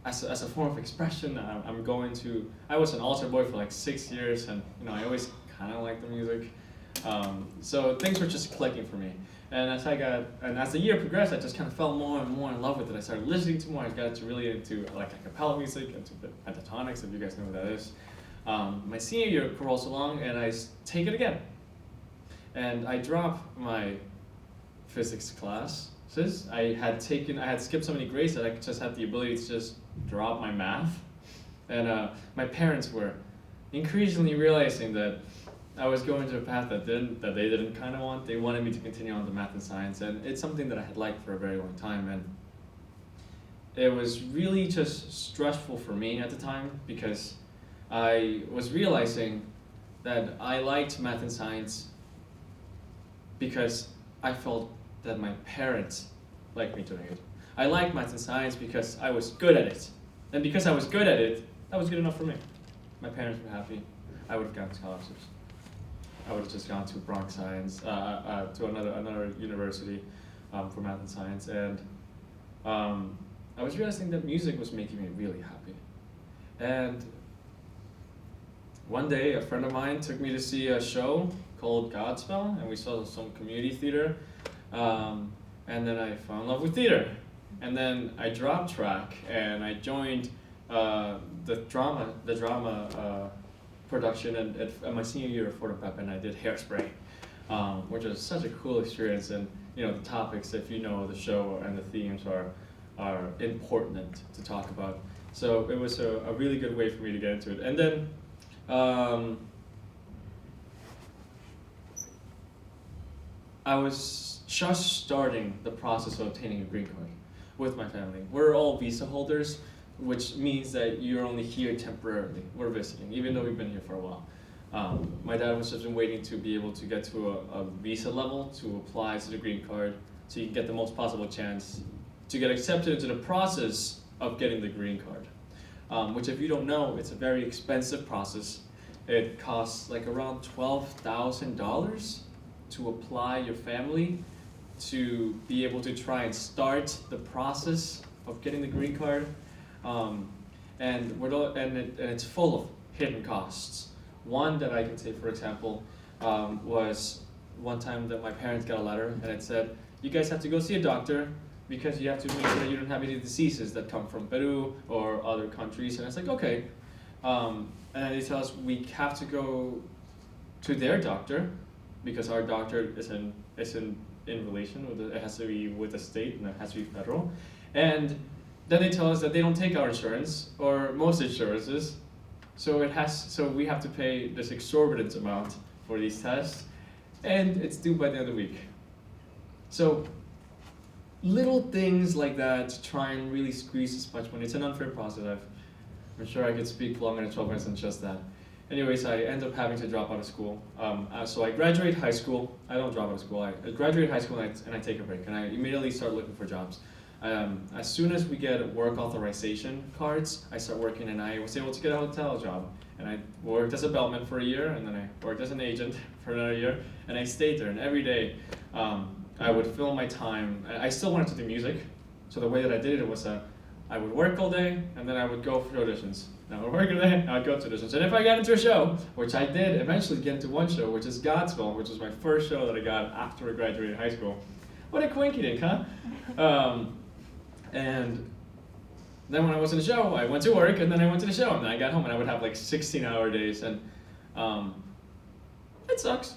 as a form of expression, I was an altar boy for like 6 years, and you know I always kind of liked the music. So things were just clicking for me. And as the year progressed, I just kind of fell more and more in love with it. I started listening to more. I got really into like a cappella music, into pentatonics, if you guys know what that is. My senior year rolls along, and I take it again. And I drop my physics classes. I had skipped so many grades that I just had the ability to just drop my math. And my parents were increasingly realizing that I was going to a path that they didn't kind of want. They wanted me to continue on to math and science, and it's something that I had liked for a very long time. And it was really just stressful for me at the time, because I was realizing that I liked math and science because I felt that my parents liked me doing it. I liked math and science because I was good at it. And because I was good at it, that was good enough for me. My parents were happy. I would have gotten scholarships. I would have just gone to Bronx Science, to another university for math and science. And I was realizing that music was making me really happy. And one day, a friend of mine took me to see a show called Godspell, and we saw some community theater, and then I fell in love with theater. And then I dropped track, and I joined the drama production at my senior year at Fordham Prep, and I did Hairspray, which was such a cool experience. And you know, the topics, if you know the show and the themes, are important to talk about. So it was a really good way for me to get into it. And then I was just starting the process of obtaining a green card with my family. We're all visa holders, which means that you're only here temporarily. We're visiting, even though we've been here for a while. My dad was just been waiting to be able to get to a visa level to apply to the green card, so you can get the most possible chance to get accepted into the process of getting the green card. Which, if you don't know, it's a very expensive process. It costs like around $12,000 to apply your family to be able to try and start the process of getting the green card. And it's full of hidden costs. One that I can say, for example, was one time that my parents got a letter, and it said, you guys have to go see a doctor because you have to make sure that you don't have any diseases that come from Peru or other countries. And it's like, okay. And then they tell us we have to go to their doctor because our doctor isn't in relation with it has to be with the state and it has to be federal. And then they tell us that they don't take our insurance or most insurances, so we have to pay this exorbitant amount for these tests, and it's due by the end of the week. So little things like that to try and really squeeze as much money. It's an unfair process. I'm sure I could speak longer than 12 minutes on just that. Anyways, I end up having to drop out of school. So I graduate high school. I don't drop out of school. I graduate high school and I take a break. And I immediately start looking for jobs. As soon as we get work authorization cards, I start working and I was able to get a hotel job. And I worked as a bellman for a year and then I worked as an agent for another year. And I stayed there and every day I would fill my time. I still wanted to do music. So the way that I did it was I would work all day and then I would go for auditions. And I would work all day and I would go to auditions. And if I got into a show, which I did eventually get into one show, which is Godspell, which was my first show that I got after I graduated high school. What a coincidence, huh? And then when I was in the show, I went to work and then I went to the show and then I got home and I would have like 16-hour days and it sucks.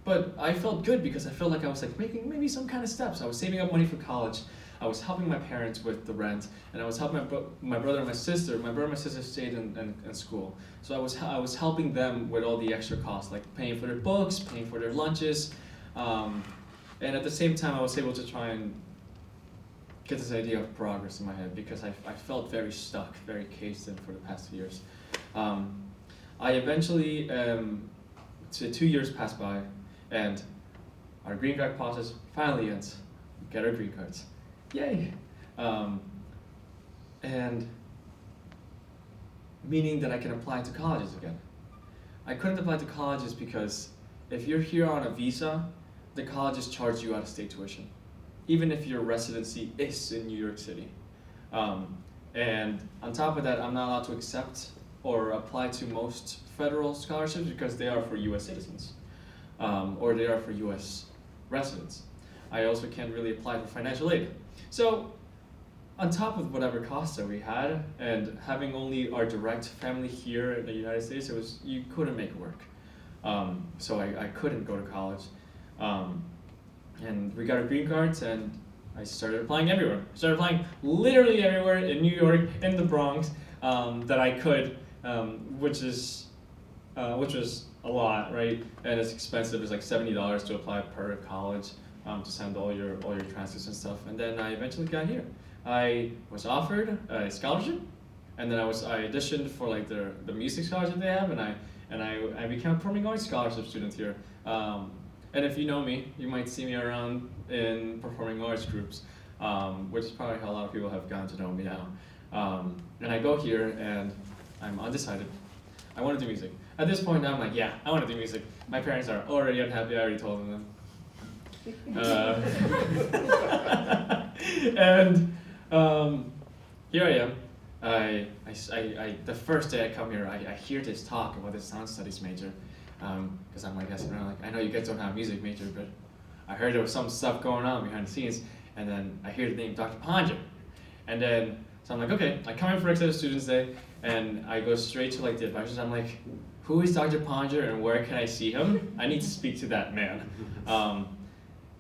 But I felt good because I felt like I was like making maybe some kind of steps. I was saving up money for college. I was helping my parents with the rent, and I was helping my brother and my sister. My brother and my sister stayed in school, so I was helping them with all the extra costs, like paying for their books, paying for their lunches, and at the same time, I was able to try and get this idea of progress in my head because I felt very stuck, very caged in for the past 2 years. I eventually, 2 years passed by, and our green card process finally ends. We get our green cards. Yay! And meaning that I can apply to colleges again. I couldn't apply to colleges because if you're here on a visa, the colleges charge you out-of-state tuition, even if your residency is in New York City. And on top of that, I'm not allowed to accept or apply to most federal scholarships because they are for U.S. citizens, or they are for U.S. residents. I also can't really apply for financial aid. So, on top of whatever costs that we had, and having only our direct family here in the United States, you couldn't make it work. So I couldn't go to college. And we got our green cards, and I started applying everywhere. I started applying literally everywhere in New York, in the Bronx, that I could, which was a lot, right? And it's expensive. It's like $70 to apply per college. To send all your transcripts and stuff, and then I eventually got here. I was offered a scholarship, and then I auditioned for like the music scholarship they have, and I became a performing arts scholarship student here. And if you know me, you might see me around in performing arts groups, which is probably how a lot of people have gotten to know me now. And I go here, and I'm undecided. I want to do music. At this point, I'm like, yeah, I want to do music. My parents are already unhappy. I already told them that. And here I am. I the first day I come here, I hear this talk about this sound studies major, because I'm like asking around, like, I know you guys don't have a music major, but I heard there was some stuff going on behind the scenes, and then I hear the name Dr. Ponder, and then so I'm like, okay, I come in for Exeter Students Day, and I go straight to like the advisors. I'm like, who is Dr. Ponder and where can I see him? I need to speak to that man.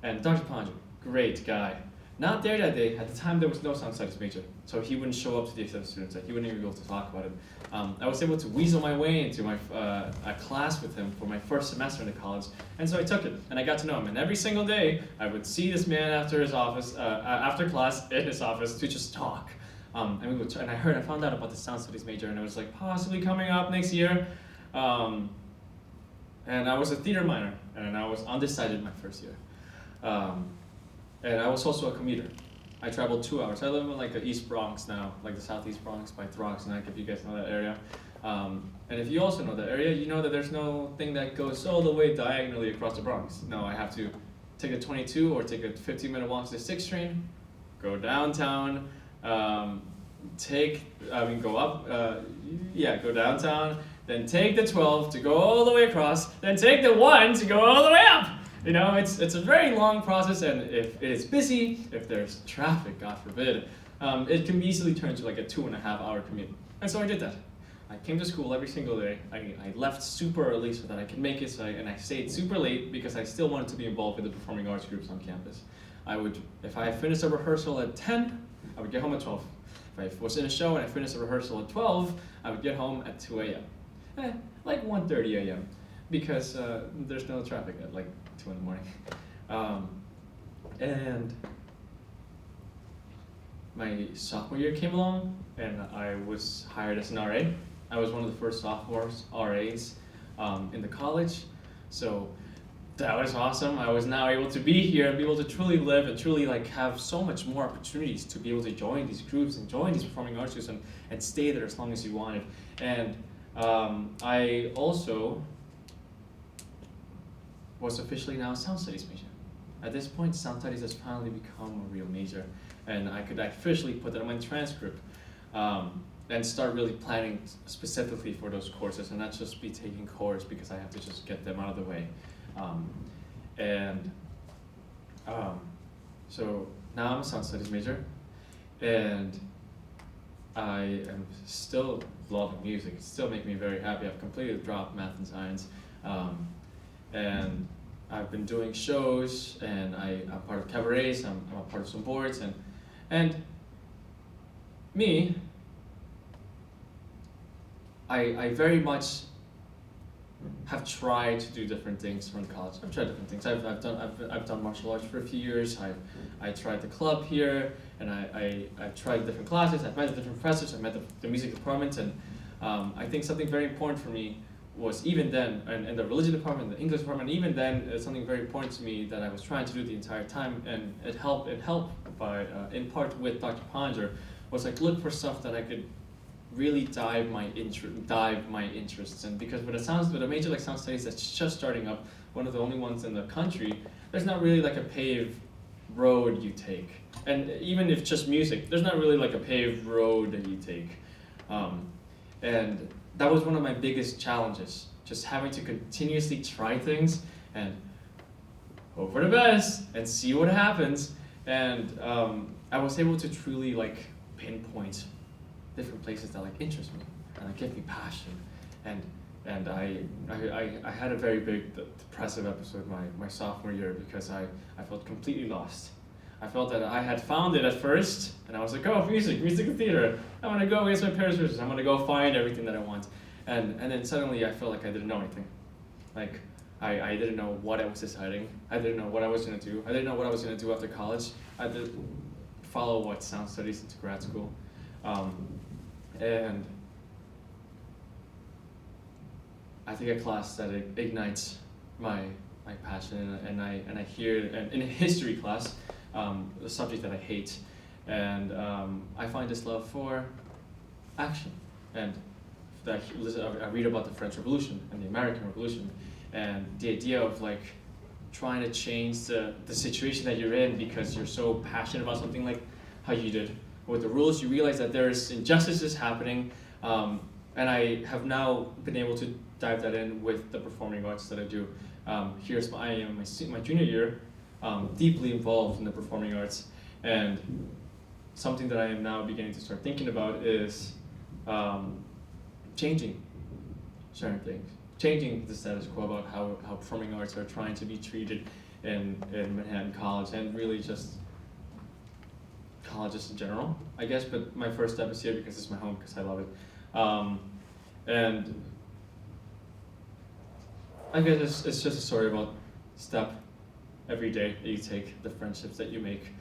And Dr. Ponder, great guy. Not there that day. At the time, there was no sound studies major, so he wouldn't show up to the Exeter Students Day. He wouldn't even be able to talk about it. I was able to weasel my way into a class with him for my first semester in the college, and so I took it, and I got to know him. And every single day, I would see this man after his office, after class in his office to just talk. And I found out about the sound studies major, and it was like possibly coming up next year. And I was a theater minor, and I was undecided my first year. And I was also a commuter. I traveled 2 hours. I live in like the East Bronx now, like the Southeast Bronx by Throgs Neck, if you guys know that area. And if you also know that area, you know that there's no thing that goes all the way diagonally across the Bronx. No, I have to take a 22 or take a 15-minute walk to the 6th train, go downtown, go downtown, then take the 12 to go all the way across, then take the 1 to go all the way up. You know, it's a very long process, and if it is busy, if there's traffic, God forbid, it can easily turn to like a 2.5 hour commute. And so I did that. I came to school every single day. I left super early so that I could make it, and I stayed super late because I still wanted to be involved with the performing arts groups on campus. If I finished a rehearsal at 10, I would get home at 12. If I was in a show and I finished a rehearsal at 12, I would get home at 2 a.m. Like 1:30 a.m. because there's no traffic at like 2 in the morning. And my sophomore year came along and I was hired as an RA. I was one of the first sophomores RAs in the college. So that was awesome. I was now able to be here and be able to truly live and truly like have so much more opportunities to be able to join these groups and join these performing arts groups and stay there as long as you wanted. And I also was officially now a sound studies major. At this point, sound studies has finally become a real major, and I could officially put that on my transcript and start really planning specifically for those courses and not just be taking course because I have to just get them out of the way. So now I'm a sound studies major, and I am still loving music. It still makes me very happy. I've completely dropped math and science, and I've been doing shows, and I'm part of cabarets. I'm a part of some boards, and me, I very much have tried to do different things from college. I've tried different things. I've done martial arts for a few years. I tried the club here, and I've tried different classes. I've met the different professors. I've met the music department, and I think something very important for me was even then, and the religion department, the English department, even then, something very important to me that I was trying to do the entire time, and it helped by in part with Dr. Ponder, was like look for stuff that I could really dive my interests in, because with a major like sound studies that's just starting up, one of the only ones in the country, there's not really like a paved road you take, and even if just music, there's not really like a paved road that you take, and that was one of my biggest challenges, just having to continuously try things and hope for the best and see what happens, and I was able to truly like pinpoint different places that like interest me and like give me passion, and I had a very big depressive episode my sophomore year because I felt completely lost. I felt that I had found it at first, and I was like, oh, music and theater, I'm gonna go against my parents' wishes, I'm gonna go find everything that I want, and then suddenly I felt like I didn't know anything. Like I didn't know what I was deciding, I didn't know what I was gonna do, I didn't know what I was gonna do after college. I did follow sound studies into grad school. And I take a class that ignites my passion, and I hear, and in a history class, a subject that I hate, and I find this love for action, and I read about the French Revolution and the American Revolution, and the idea of like trying to change the situation that you're in because you're so passionate about something, like how you did. With the rules, you realize that there's injustices happening, and I have now been able to dive that in with the performing arts that I do. I am my junior year, deeply involved in the performing arts, and something that I am now beginning to start thinking about is changing certain things, changing the status quo about how performing arts are trying to be treated in Manhattan College, and really just colleges in general, I guess, but my first step is here because it's my home, because I love it. And I guess it's just a story about step every day that you take, the friendships that you make,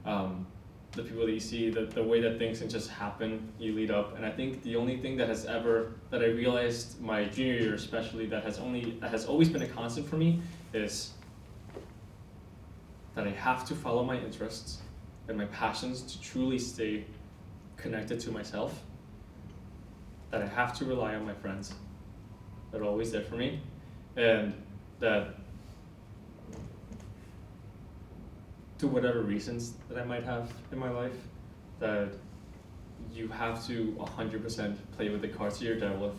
the people that you see, the way that things can just happen, you lead up. And I think the only thing that I realized my junior year especially, that has always been a constant for me, is that I have to follow my interests and my passions to truly stay connected to myself, that I have to rely on my friends that are always there for me, and that to whatever reasons that I might have in my life, that you have to 100% play with the cards you're dealt with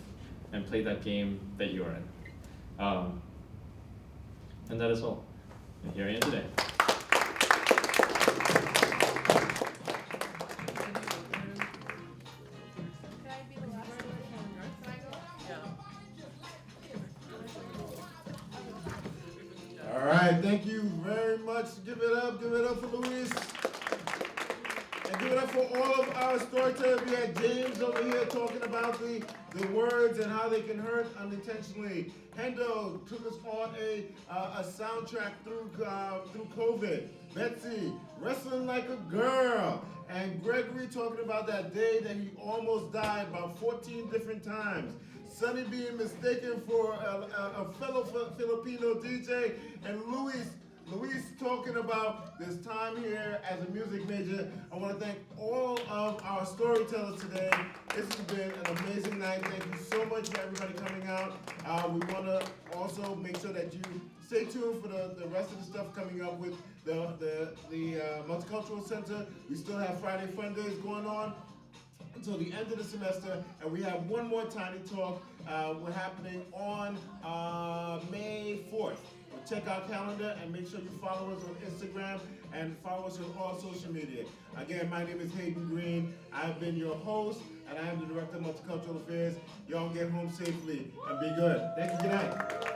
and play that game that you're in. And that is all. And here I am today. All right, thank you very much. Give it up for Luis. And give it up for all of our storytellers. We had James over here talking about the words and how they can hurt unintentionally. Hendo took us on a soundtrack through COVID. Betsy, wrestling like a girl. And Gregory talking about that day that he almost died about 14 different times. Sonny being mistaken for a fellow Filipino DJ. And Luis talking about this time here as a music major. I want to thank all of our storytellers today. This has been an amazing night. Thank you so much for everybody coming out. We want to also make sure that you stay tuned for the rest of the stuff coming up with the Multicultural Center. We still have Friday Fun Days going on until the end of the semester, and we have one more Tiny Talk. We're happening on May 4th. Check our calendar and make sure you follow us on Instagram and follow us on all social media. Again, my name is Hayden Green. I've been your host, and I am the Director of Multicultural Affairs. Y'all get home safely and be good. Thank you. Good night.